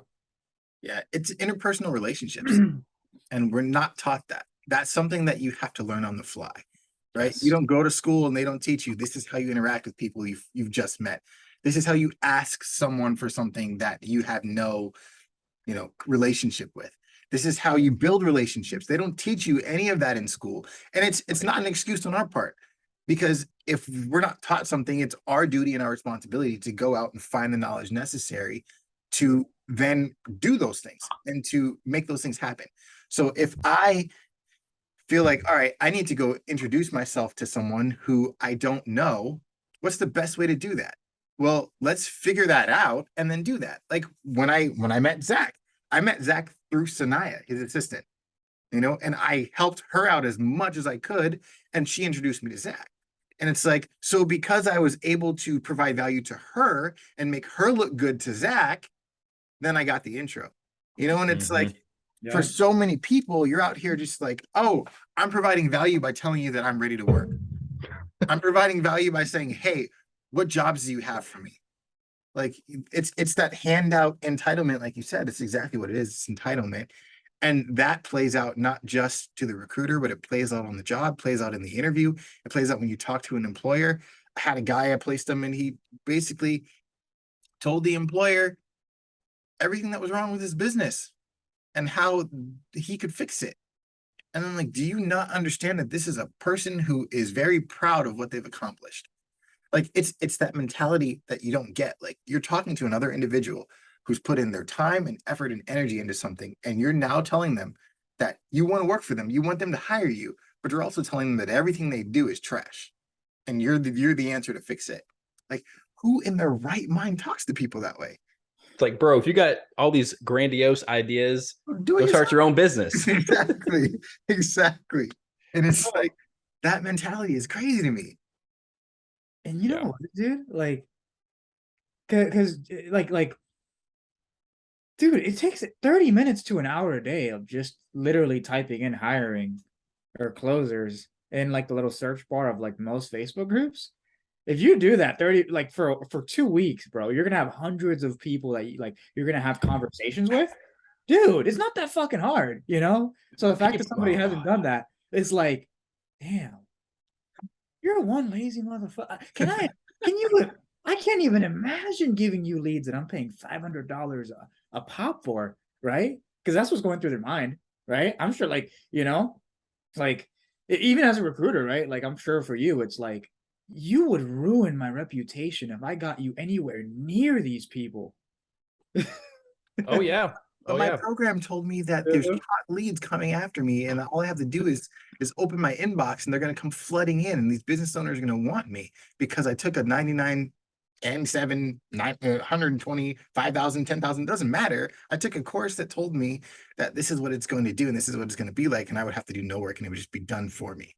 Yeah, it's interpersonal relationships, and we're not taught that. That's something that you have to learn on the fly, right? Yes. You don't go to school and they don't teach you, this is how you interact with people you've just met. This is how you ask someone for something that you have no, relationship with. This is how you build relationships. They don't teach you any of that in school. And it's not an excuse on our part, because if we're not taught something, it's our duty and our responsibility to go out and find the knowledge necessary to then do those things and to make those things happen. So if I feel like, all right, I need to go introduce myself to someone who I don't know, what's the best way to do that? Well, let's figure that out and then do that. Like when I met Zach through Sanaya, his assistant, and I helped her out as much as I could, and she introduced me to Zach. And it's like, so because I was able to provide value to her and make her look good to Zach, then I got the intro, and it's like, for so many people, you're out here just like, oh, I'm providing value by telling you that I'm ready to work. I'm providing value by saying, hey, what jobs do you have for me? Like it's that handout entitlement, like you said. It's exactly what it is. It's entitlement. And that plays out not just to the recruiter, but it plays out on the job, plays out in the interview. It plays out when you talk to an employer. I had a guy, I placed him, and he basically told the employer everything that was wrong with his business and how he could fix it. And I'm like, do you not understand that this is a person who is very proud of what they've accomplished? Like it's that mentality that you don't get. Like you're talking to another individual who's put in their time and effort and energy into something, and you're now telling them that you want to work for them, you want them to hire you, but you're also telling them that everything they do is trash, and you're the answer to fix it. Like, who in their right mind talks to people that way? It's like, bro, if you got all these grandiose ideas, go start your own business. Exactly. And it's like, that mentality is crazy to me. And you know what, dude? Like, because like, dude, it takes 30 minutes to an hour a day of just literally typing in hiring or closers in like the little search bar of like most Facebook groups. If you do that 30 like for 2 weeks, bro, you're gonna have hundreds of people that you're gonna have conversations with. Dude, it's not that fucking hard, So the fact that somebody hasn't done that, it's like, damn, you're one lazy motherfucker. I can't even imagine giving you leads that I'm paying $500 a pop for, right? Because that's what's going through their mind, right? I'm sure, even as a recruiter, right? Like, I'm sure for you, it's like, you would ruin my reputation if I got you anywhere near these people. Oh, yeah. But my program told me that there's hot leads coming after me, and all I have to do is open my inbox, and they're going to come flooding in, and these business owners are going to want me because I took a 99 and 7 120 5,000 10,000, doesn't matter. I took a course that told me that this is what it's going to do and this is what it's going to be like, and I would have to do no work, and it would just be done for me.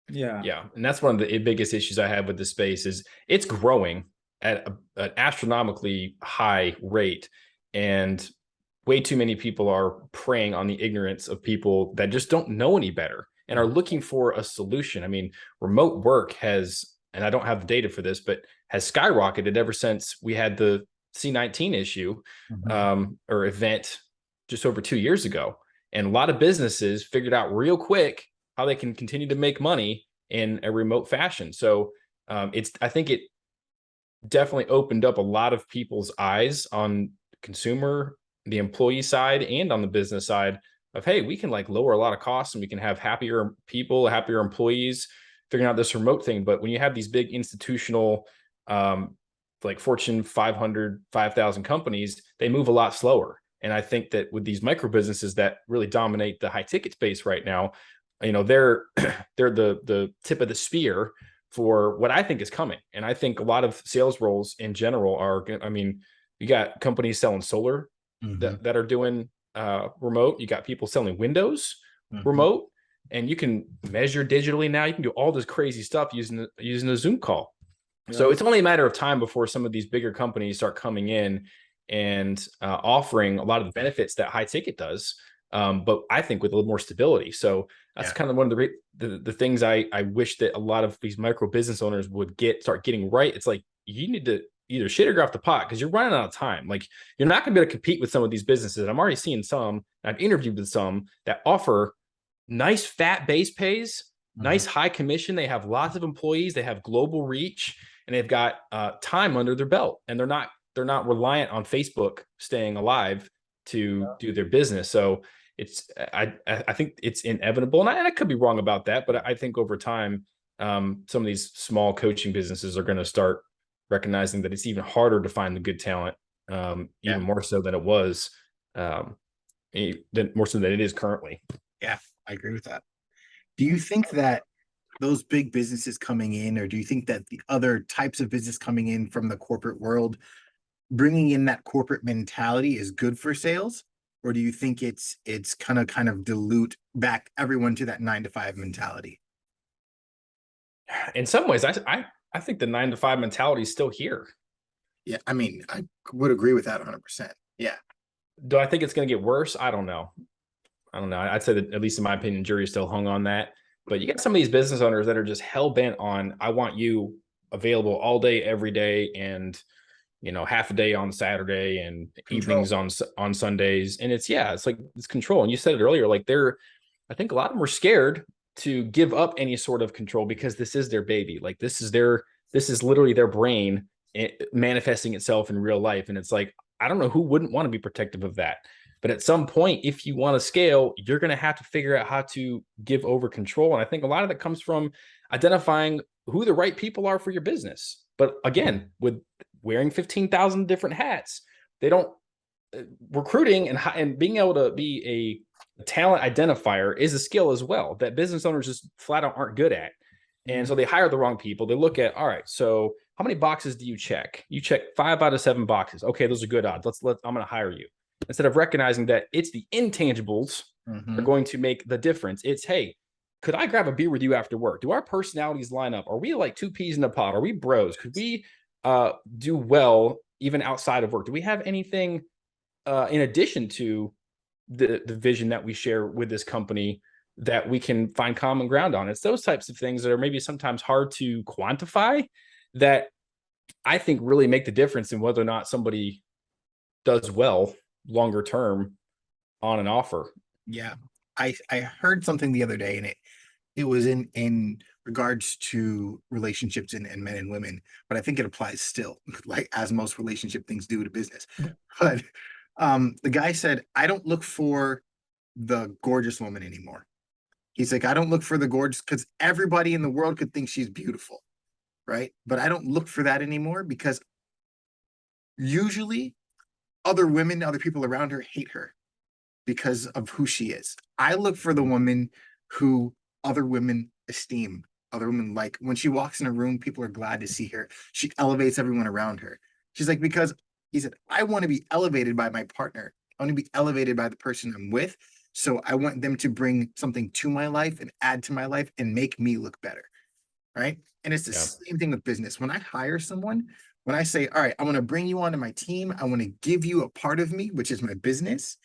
Yeah. And that's one of the biggest issues I have with the space is it's growing at an astronomically high rate, and way too many people are preying on the ignorance of people that just don't know any better and are looking for a solution. I mean, remote work has, and I don't have the data for this, but has skyrocketed ever since we had the C-19 issue or event just over 2 years ago. And a lot of businesses figured out real quick how they can continue to make money in a remote fashion. So I think it definitely opened up a lot of people's eyes on consumer, the employee side, and on the business side of, hey, we can lower a lot of costs and we can have happier people, happier employees figuring out this remote thing. But when you have these big institutional, Fortune 500, 5,000 companies, they move a lot slower. And I think that with these micro businesses that really dominate the high ticket space right now, they're the tip of the spear for what I think is coming. And I think a lot of sales roles in general are, I mean, you got companies selling solar that are doing remote. You got people selling Windows remote, and you can measure digitally now. You can do all this crazy stuff using a Zoom call. Yeah. So it's only a matter of time before some of these bigger companies start coming in and offering a lot of the benefits that high ticket does. But I think with a little more stability. So that's kind of one of the things I wish that a lot of these micro business owners would start getting right. It's like, you need to either shit or get off the pot, because you're running out of time. Like, you're not going to be able to compete with some of these businesses. I'm already seeing some, I've interviewed with some that offer nice fat base pays, nice high commission. They have lots of employees, they have global reach, and they've got time under their belt, and they're not reliant on Facebook staying alive to do their business. So it's, I think it's inevitable, and I could be wrong about that, but I think over time, some of these small coaching businesses are going to start recognizing that it's even harder to find the good talent, even more so than it was, more so than it is currently. Yeah, I agree with that. Do you think that those big businesses coming in, or do you think that the other types of business coming in from the corporate world, bringing in that corporate mentality is good for sales? Or do you think it's kind of dilute back everyone to that 9-to-5 mentality? In some ways, I think the 9-to-5 mentality is still here. Yeah, I mean, I would agree with that 100%. Yeah. Do I think it's going to get worse? I don't know. I'd say that, at least in my opinion, jury's still hung on that. But you got some of these business owners that are just hell bent on, I want you available all day, every day, and half a day on Saturday and evenings on Sundays. And it's like, it's control. And you said it earlier, like, I think a lot of them are scared to give up any sort of control, because this is their baby. Like, this is literally their brain manifesting itself in real life. And it's like, I don't know who wouldn't want to be protective of that. But at some point, if you want to scale, you're going to have to figure out how to give over control. And I think a lot of that comes from identifying who the right people are for your business. But again, with wearing 15,000 different hats, they don't, recruiting and being able to be a talent identifier is a skill as well that business owners just flat out aren't good at. And so they hire the wrong people. They look at, all right, so how many boxes do you check? You check 5 out of 7 boxes. Okay, those are good odds. I'm going to hire you. Instead of recognizing that it's the intangibles that are going to make the difference. It's, hey, could I grab a beer with you after work? Do our personalities line up? Are we like two peas in a pod? Are we bros? Could we do well even outside of work? Do we have anything in addition to the vision that we share with this company that we can find common ground on? It's those types of things that are maybe sometimes hard to quantify that I think really make the difference in whether or not somebody does well longer term on an offer. Yeah. I heard something the other day, and it was in regards to relationships and men and women, but I think it applies still, like, as most relationship things do to business. But the guy said, I don't look for the gorgeous woman anymore. He's like, I don't look for the gorgeous, because everybody in the world could think she's beautiful, right? But I don't look for that anymore, because usually other women, other people around her hate her because of who she is. I look for the woman who other women esteem, other women like. When she walks in a room, people are glad to see her. She elevates everyone around her. She's like, because he said, I want to be elevated by my partner. I want to be elevated by the person I'm with. So I want them to bring something to my life and add to my life and make me look better. Right. And it's the same thing with business. When I hire someone, when I say, all right, I want to bring you onto my team, I want to give you a part of me, which is my business.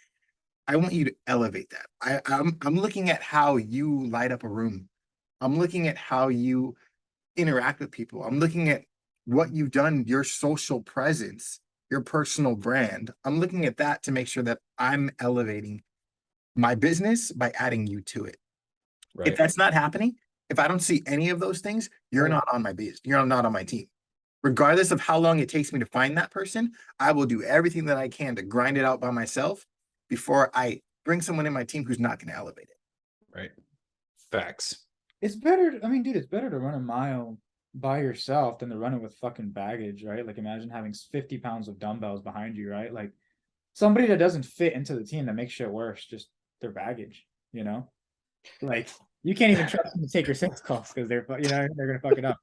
I want you to elevate that. I'm looking at how you light up a room. I'm looking at how you interact with people. I'm looking at what you've done, your social presence, your personal brand. I'm looking at that to make sure that I'm elevating my business by adding you to it. Right. If that's not happening, if I don't see any of those things, you're not on my business. You're not on my team. Regardless of how long it takes me to find that person, I will do everything that I can to grind it out by myself before I bring someone in my team who's not going to elevate it. Right. Facts. It's better. I mean, dude, it's better to run a mile by yourself than to run it with fucking baggage, right? Like, imagine having 50 pounds of dumbbells behind you, right? Like, somebody that doesn't fit into the team, that makes shit worse, just their baggage, Like, you can't even trust them to take your sales calls because they're gonna fuck it up.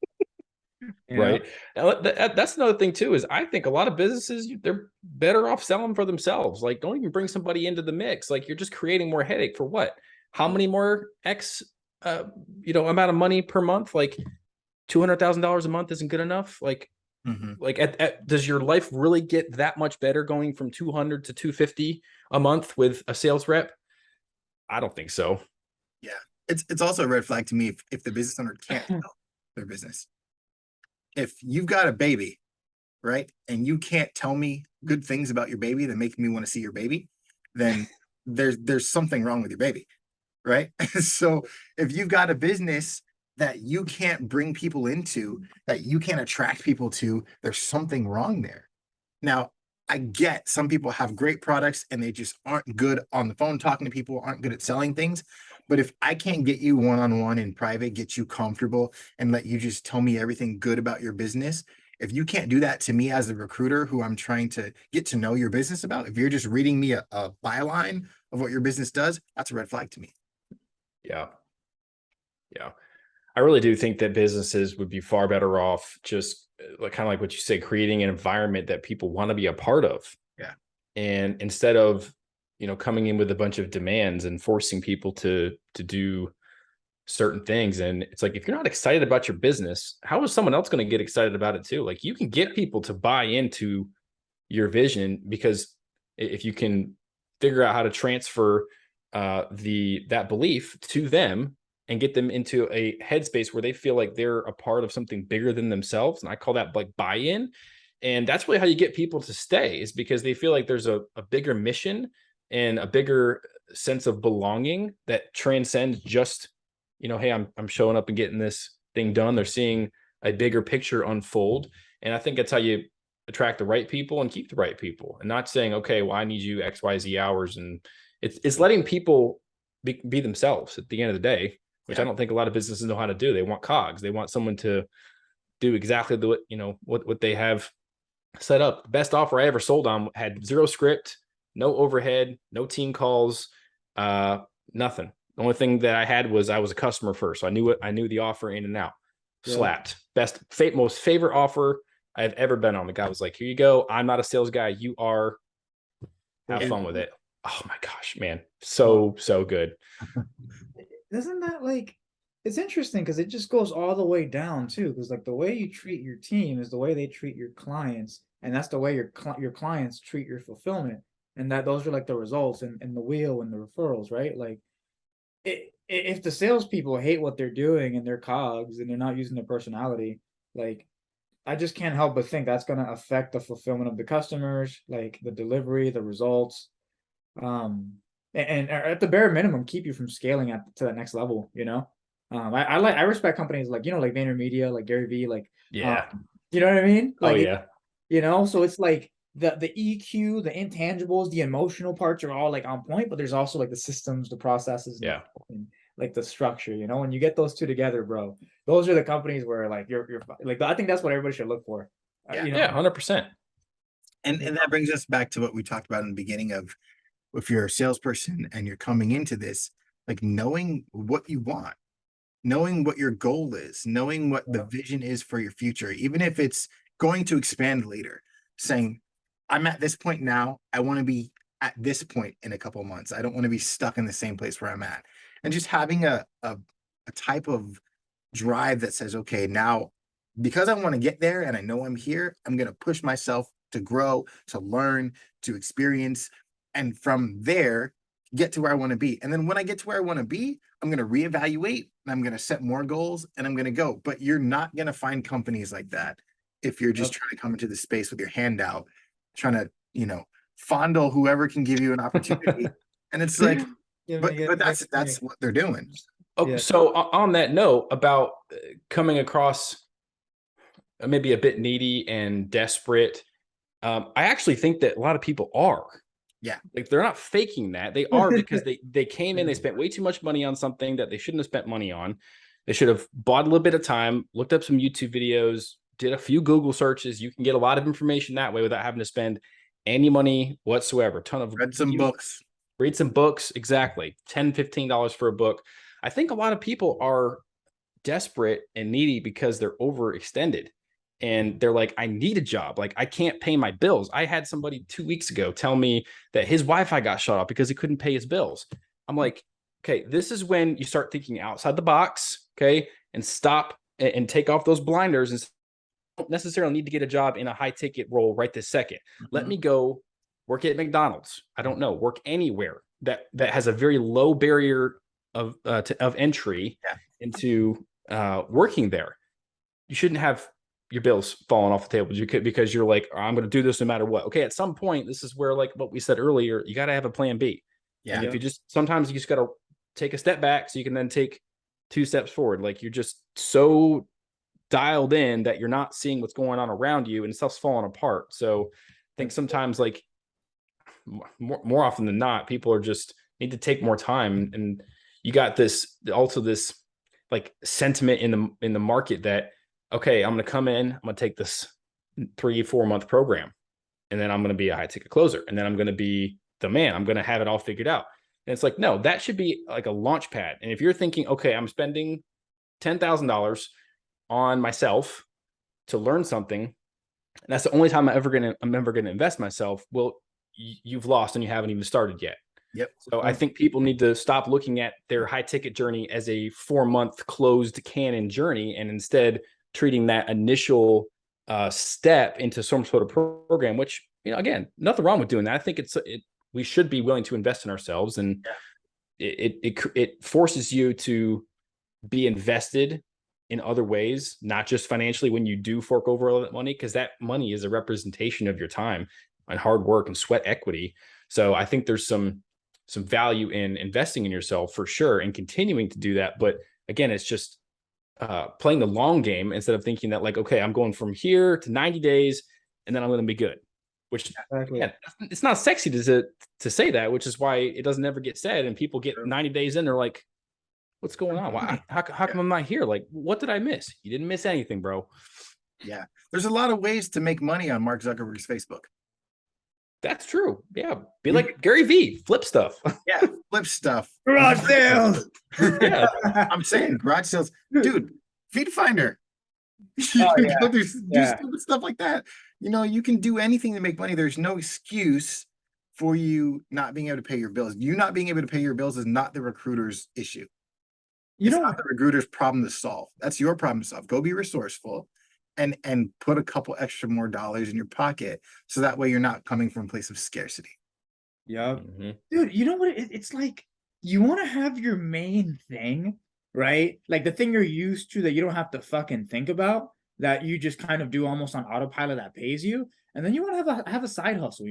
You know? Right. Now, that's another thing too, is I think a lot of businesses, they're better off selling for themselves. Like, don't even bring somebody into the mix. Like, you're just creating more headache for what? How many more amount of money per month? Like $200,000 a month isn't good enough. Like, Mhm. does your life really get that much better going from 200 to 250 a month with a sales rep? I don't think so. Yeah. It's also a red flag to me if the business owner can't sell their business. If you've got a baby, right, and you can't tell me good things about your baby that make me want to see your baby, then there's something wrong with your baby, right? So if you've got a business that you can't bring people into, that you can't attract people to, there's something wrong there. Now, I get some people have great products and they just aren't good on the phone talking to people, aren't good at selling things. But if I can't get you one-on-one in private, get you comfortable and let you just tell me everything good about your business, if you can't do that to me as a recruiter who I'm trying to get to know your business about, if you're just reading me a byline of what your business does, that's a red flag to me. Yeah. Yeah. I really do think that businesses would be far better off just like kind of like what you say, creating an environment that people want to be a part of. Yeah. And instead of, coming in with a bunch of demands and forcing people to do certain things. And it's like, if you're not excited about your business, how is someone else going to get excited about it too? Like, you can get people to buy into your vision, because if you can figure out how to transfer that belief to them and get them into a headspace where they feel like they're a part of something bigger than themselves. And I call that like buy-in. And that's really how you get people to stay, is because they feel like there's a bigger mission and a bigger sense of belonging that transcends just, hey, I'm showing up and getting this thing done. They're seeing a bigger picture unfold. And I think that's how you attract the right people and keep the right people, and not saying, okay, well, I need you XYZ hours. And it's letting people be themselves at the end of the day, which I don't think a lot of businesses know how to do. They want cogs. They want someone to do exactly what they have set up. The best offer I ever sold on had zero script, no overhead, no team calls, nothing. The only thing that I had was I was a customer first. So I knew the offer in and out. Yeah. Slapped. Most favorite offer I've ever been on. The guy was like, here you go. I'm not a sales guy. You are. Have fun with it. Oh my gosh, man. So good. Isn't that like, it's interesting because it just goes all the way down too, because like the way you treat your team is the way they treat your clients, and that's the way your clients treat your fulfillment, and that those are like the results and the wheel and the referrals, right? Like, if the salespeople hate what they're doing and they're cogs and they're not using their personality, like, I just can't help but think that's going to affect the fulfillment of the customers, like the delivery, the results, and at the bare minimum, keep you from scaling to that next level. I respect companies like like VaynerMedia, like Gary Vee, like Yeah. you know what I mean? Oh Like yeah. so it's like the EQ, the intangibles, the emotional parts are all like on point, but there's also like the systems, the processes, and Yeah. like the structure. When you get those two together, bro, those are the companies where like you're like, I think that's what everybody should look for. Yeah. Yeah. 100%. And that brings us back to what we talked about in the beginning of, if you're a salesperson and you're coming into this, like knowing what you want, knowing what your goal is, knowing what the vision is for your future, even if it's going to expand later, saying, I'm at this point now, I want to be at this point in a couple of months. I don't want to be stuck in the same place where I'm at. And just having a type of drive that says, okay, now because I want to get there and I know I'm here, I'm going to push myself to grow, to learn, to experience, and from there get to where I want to be. And then when I get to where I want to be, I'm going to reevaluate and I'm going to set more goals and I'm going to go. But you're not going to find companies like that if you're just trying to come into the space with your hand out, trying to, fondle whoever can give you an opportunity. And it's like, but that's what they're doing. Oh, so on that note about coming across maybe a bit needy and desperate, I actually think that a lot of people are. Yeah. Like, they're not faking that. They are, because they came in, they spent way too much money on something that they shouldn't have spent money on. They should have bought a little bit of time, looked up some YouTube videos, did a few Google searches. You can get a lot of information that way without having to spend any money whatsoever. Read some books. Read some books. Exactly. $10, $15 for a book. I think a lot of people are desperate and needy because they're overextended. and they're like, I need a job. Like, I can't pay my bills. I had somebody 2 weeks ago tell me that his Wi-Fi got shut off because he couldn't pay his bills. I'm like, okay, this is when you start thinking outside the box, okay, and stop and take off those blinders and don't necessarily need to get a job in a high ticket role right this second. Let me go work at McDonald's. I don't know, work anywhere that has a very low barrier of entry into working there. You shouldn't have your bills falling off the table because you're like, oh, I'm going to do this no matter what. Okay, at some point, this is where, like what we said earlier, you got to have a plan B. Yeah. And if you just, sometimes you just got to take a step back so you can then take 2 steps forward. Like, you're just so dialed in that you're not seeing what's going on around you and stuff's falling apart. So I think sometimes, like, more often than not, people are just need to take more time. And you got this like sentiment in the market that, okay, I'm going to come in, I'm going to take this 3-4 month program, and then I'm going to be a high ticket closer, and then I'm going to be the man. I'm going to have it all figured out. And it's like, no, that should be like a launch pad. And if you're thinking, okay, I'm spending $10,000 on myself to learn something, and that's the only time I'm ever going to invest myself, well, you've lost and you haven't even started yet. Yep. So I think people need to stop looking at their high ticket journey as a 4-month closed cannon journey, and instead treating that initial step into some sort of program, which, again, nothing wrong with doing that. I think we should be willing to invest in ourselves, and it forces you to be invested in other ways, not just financially when you do fork over all that money, because that money is a representation of your time and hard work and sweat equity. So I think there's some value in investing in yourself for sure, and continuing to do that. But again, it's just playing the long game instead of thinking that, like, okay, I'm going from here to 90 days and then I'm going to be good, which it's not sexy to say that, which is why it doesn't ever get said. And people get 90 days in, they're like, what's going on? Why? How come I'm not here? Like, what did I miss? You didn't miss anything, bro. Yeah. There's a lot of ways to make money on Mark Zuckerberg's Facebook. That's true. Yeah. Be like Gary V, flip stuff. Yeah. Flip stuff. Garage sales. Yeah. I'm saying garage sales, dude, feed finder. Do stupid stuff like that. You can do anything to make money. There's no excuse for you not being able to pay your bills. You not being able to pay your bills is not the recruiter's issue. It's not the recruiter's problem to solve. That's your problem to solve. Go be resourceful and put a couple extra more dollars in your pocket, so that way you're not coming from a place of scarcity. Yeah. Dude, you know what? It's like, you want to have your main thing, right? Like the thing you're used to that you don't have to fucking think about, that you just kind of do almost on autopilot, that pays you. And then you want to have a side hustle,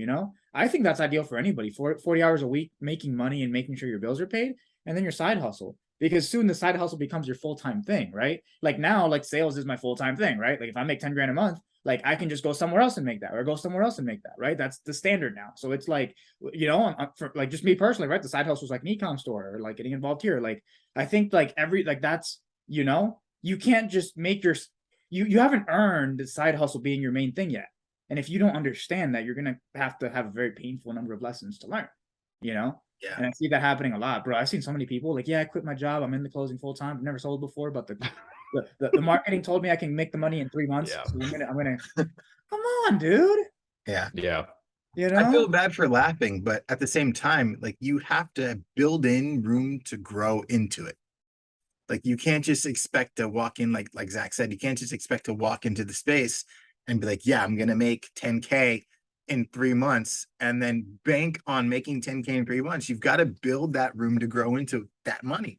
I think that's ideal for anybody. 40 hours a week, making money and making sure your bills are paid, and then your side hustle. Because soon the side hustle becomes your full-time thing, right? Like now, like sales is my full-time thing, right? Like if I make 10 grand a month, like I can just go somewhere else and make that, or go somewhere else and make that, right? That's the standard now. So it's like, for like just me personally, right? The side hustle is like an e-com store, or like getting involved here. Like I think like that's, you can't just make you haven't earned the side hustle being your main thing yet. And if you don't understand that, you're going to have a very painful number of lessons to learn, Yeah. And I see that happening a lot, bro. I've seen so many people like, I quit my job, I'm in the closing full time. I've never sold before, but the marketing told me I can make the money in 3 months. Yeah. So I'm gonna come on, dude. Yeah. Yeah. I feel bad for laughing, but at the same time, like, you have to build in room to grow into it. Like, you can't just expect to walk in, like Zach said, you can't just expect to walk into the space and be like, I'm gonna make 10K in 3 months and then bank on making 10K in 3 months. You've got to build that room to grow into that money,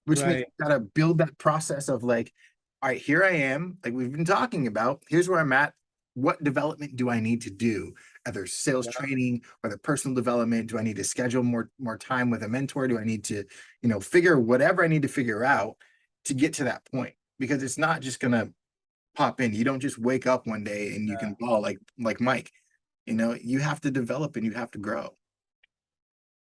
which means you've got to build that process of like, all right, here I am, like we've been talking about, here's where I'm at. What development do I need to do? Either sales training or the personal development. Do I need to schedule more time with a mentor? Do I need to, figure whatever I need to figure out to get to that point? Because it's not just going to pop in. You don't just wake up one day and you can ball like Mike. You have to develop and you have to grow.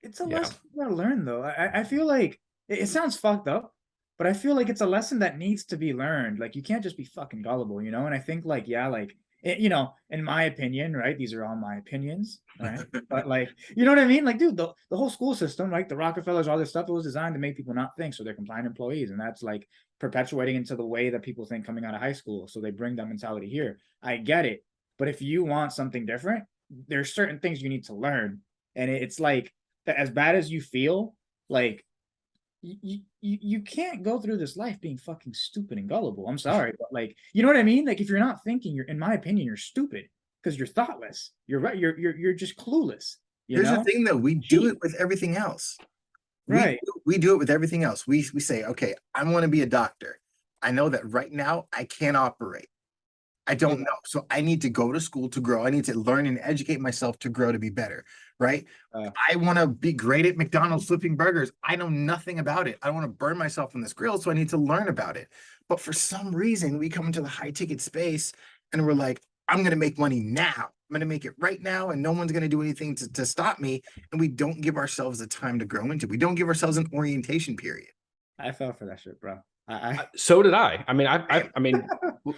It's a lesson you gotta learn, though. I feel like it sounds fucked up, but I feel like it's a lesson that needs to be learned. Like, you can't just be fucking gullible, And I think like, in my opinion, right? These are all my opinions, right? But like, you know what I mean? Like, dude, the whole school system, like the Rockefellers, all this stuff, it was designed to make people not think, so they're compliant employees, and that's like perpetuating into the way that people think coming out of high school. So they bring that mentality here. I get it. But if you want something different, there's certain things you need to learn. And it's like, as bad as you feel, like, you can't go through this life being fucking stupid and gullible. I'm sorry, but like, you know what I mean? Like, if you're not thinking, you're, in my opinion, you're stupid because you're thoughtless. You're right. You're just clueless. Here's the thing, though. We do it with everything else. Right. We do it with everything else. We say, okay, I want to be a doctor. I know that right now I can't operate. I don't know. So I need to go to school to grow. I need to learn and educate myself to grow, to be better. Right. I want to be great at McDonald's flipping burgers. I know nothing about it. I don't want to burn myself on this grill. So I need to learn about it. But for some reason, we come into the high ticket space and we're like, I'm going to make money now. I'm going to make it right now. And no one's going to do anything to stop me. And we don't give ourselves the time to grow into. We don't give ourselves an orientation period. I fell for that shit, bro. So did I. I mean,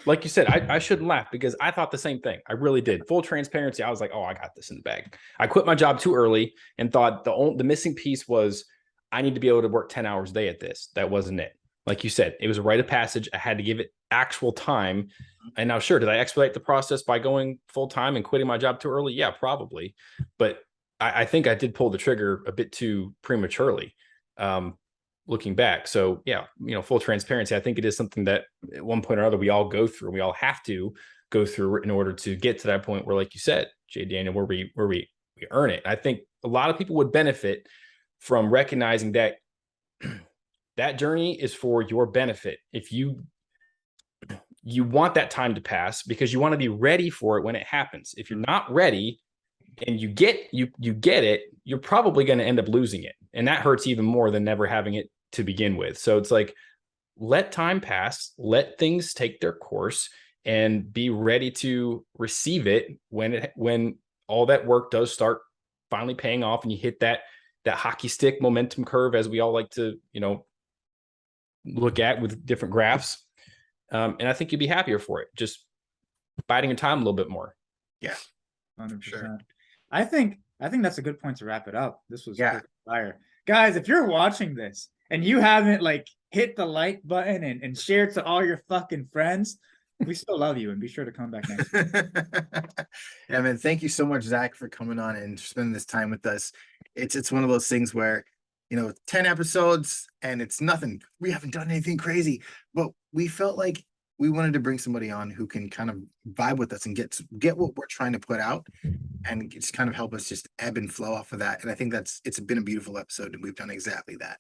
like you said, I shouldn't laugh because I thought the same thing. I really did. Full transparency. I was like, oh, I got this in the bag. I quit my job too early and thought the missing piece was I need to be able to work 10 hours a day at this. That wasn't it. Like you said, it was a rite of passage. I had to give it actual time. And now, sure, did I expedite the process by going full time and quitting my job too early? Yeah, probably. But I think I did pull the trigger a bit too prematurely. Looking back. So yeah, full transparency. I think it is something that at one point or other, we all go through. We all have to go through in order to get to that point where, like you said, Jaydaniel, where we earn it. I think a lot of people would benefit from recognizing that that journey is for your benefit. If you want that time to pass because you want to be ready for it when it happens. If you're not ready and you get it, you're probably going to end up losing it. And that hurts even more than never having it to begin with. So it's like, let time pass, let things take their course, and be ready to receive it when all that work does start finally paying off and you hit that hockey stick momentum curve, as we all like to, look at with different graphs. And I think you'd be happier for it. Just biding your time a little bit more. Yeah. 100%. Sure. I think that's a good point to wrap it up. This was fire. Guys, if you're watching this and you haven't hit the like button and share to all your fucking friends, we still love you and be sure to come back next week. Yeah, man. Thank you so much, Zach, for coming on and spending this time with us. It's one of those things where, 10 episodes and it's nothing. We haven't done anything crazy, but we felt like we wanted to bring somebody on who can kind of vibe with us and get what we're trying to put out and just kind of help us just ebb and flow off of that. And I think it's been a beautiful episode and we've done exactly that.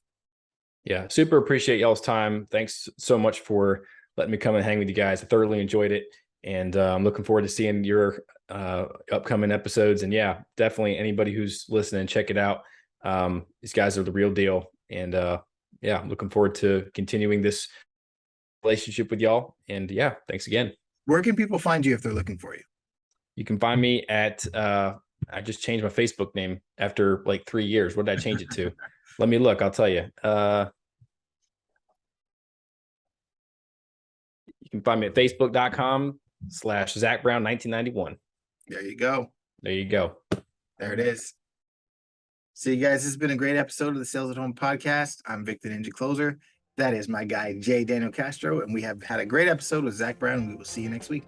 Yeah. Super appreciate y'all's time. Thanks so much for letting me come and hang with you guys. I thoroughly enjoyed it. And I'm looking forward to seeing your upcoming episodes. And yeah, definitely anybody who's listening, check it out. These guys are the real deal. And yeah, I'm looking forward to continuing this relationship with y'all. And yeah, thanks again. Where can people find you if they're looking for you? You can find me at I just changed my Facebook name after 3 years. What did I change it to? Let me look, I'll tell you. You can find me at facebook.com/ZachBrown1991. There you go. There you go. There it is. So you guys, this has been a great episode of the Sales at Home podcast. I'm Vic the Ninja Closer. That is my guy, Jaydaniel Castro, and we have had a great episode with Zach Brown, and we will see you next week.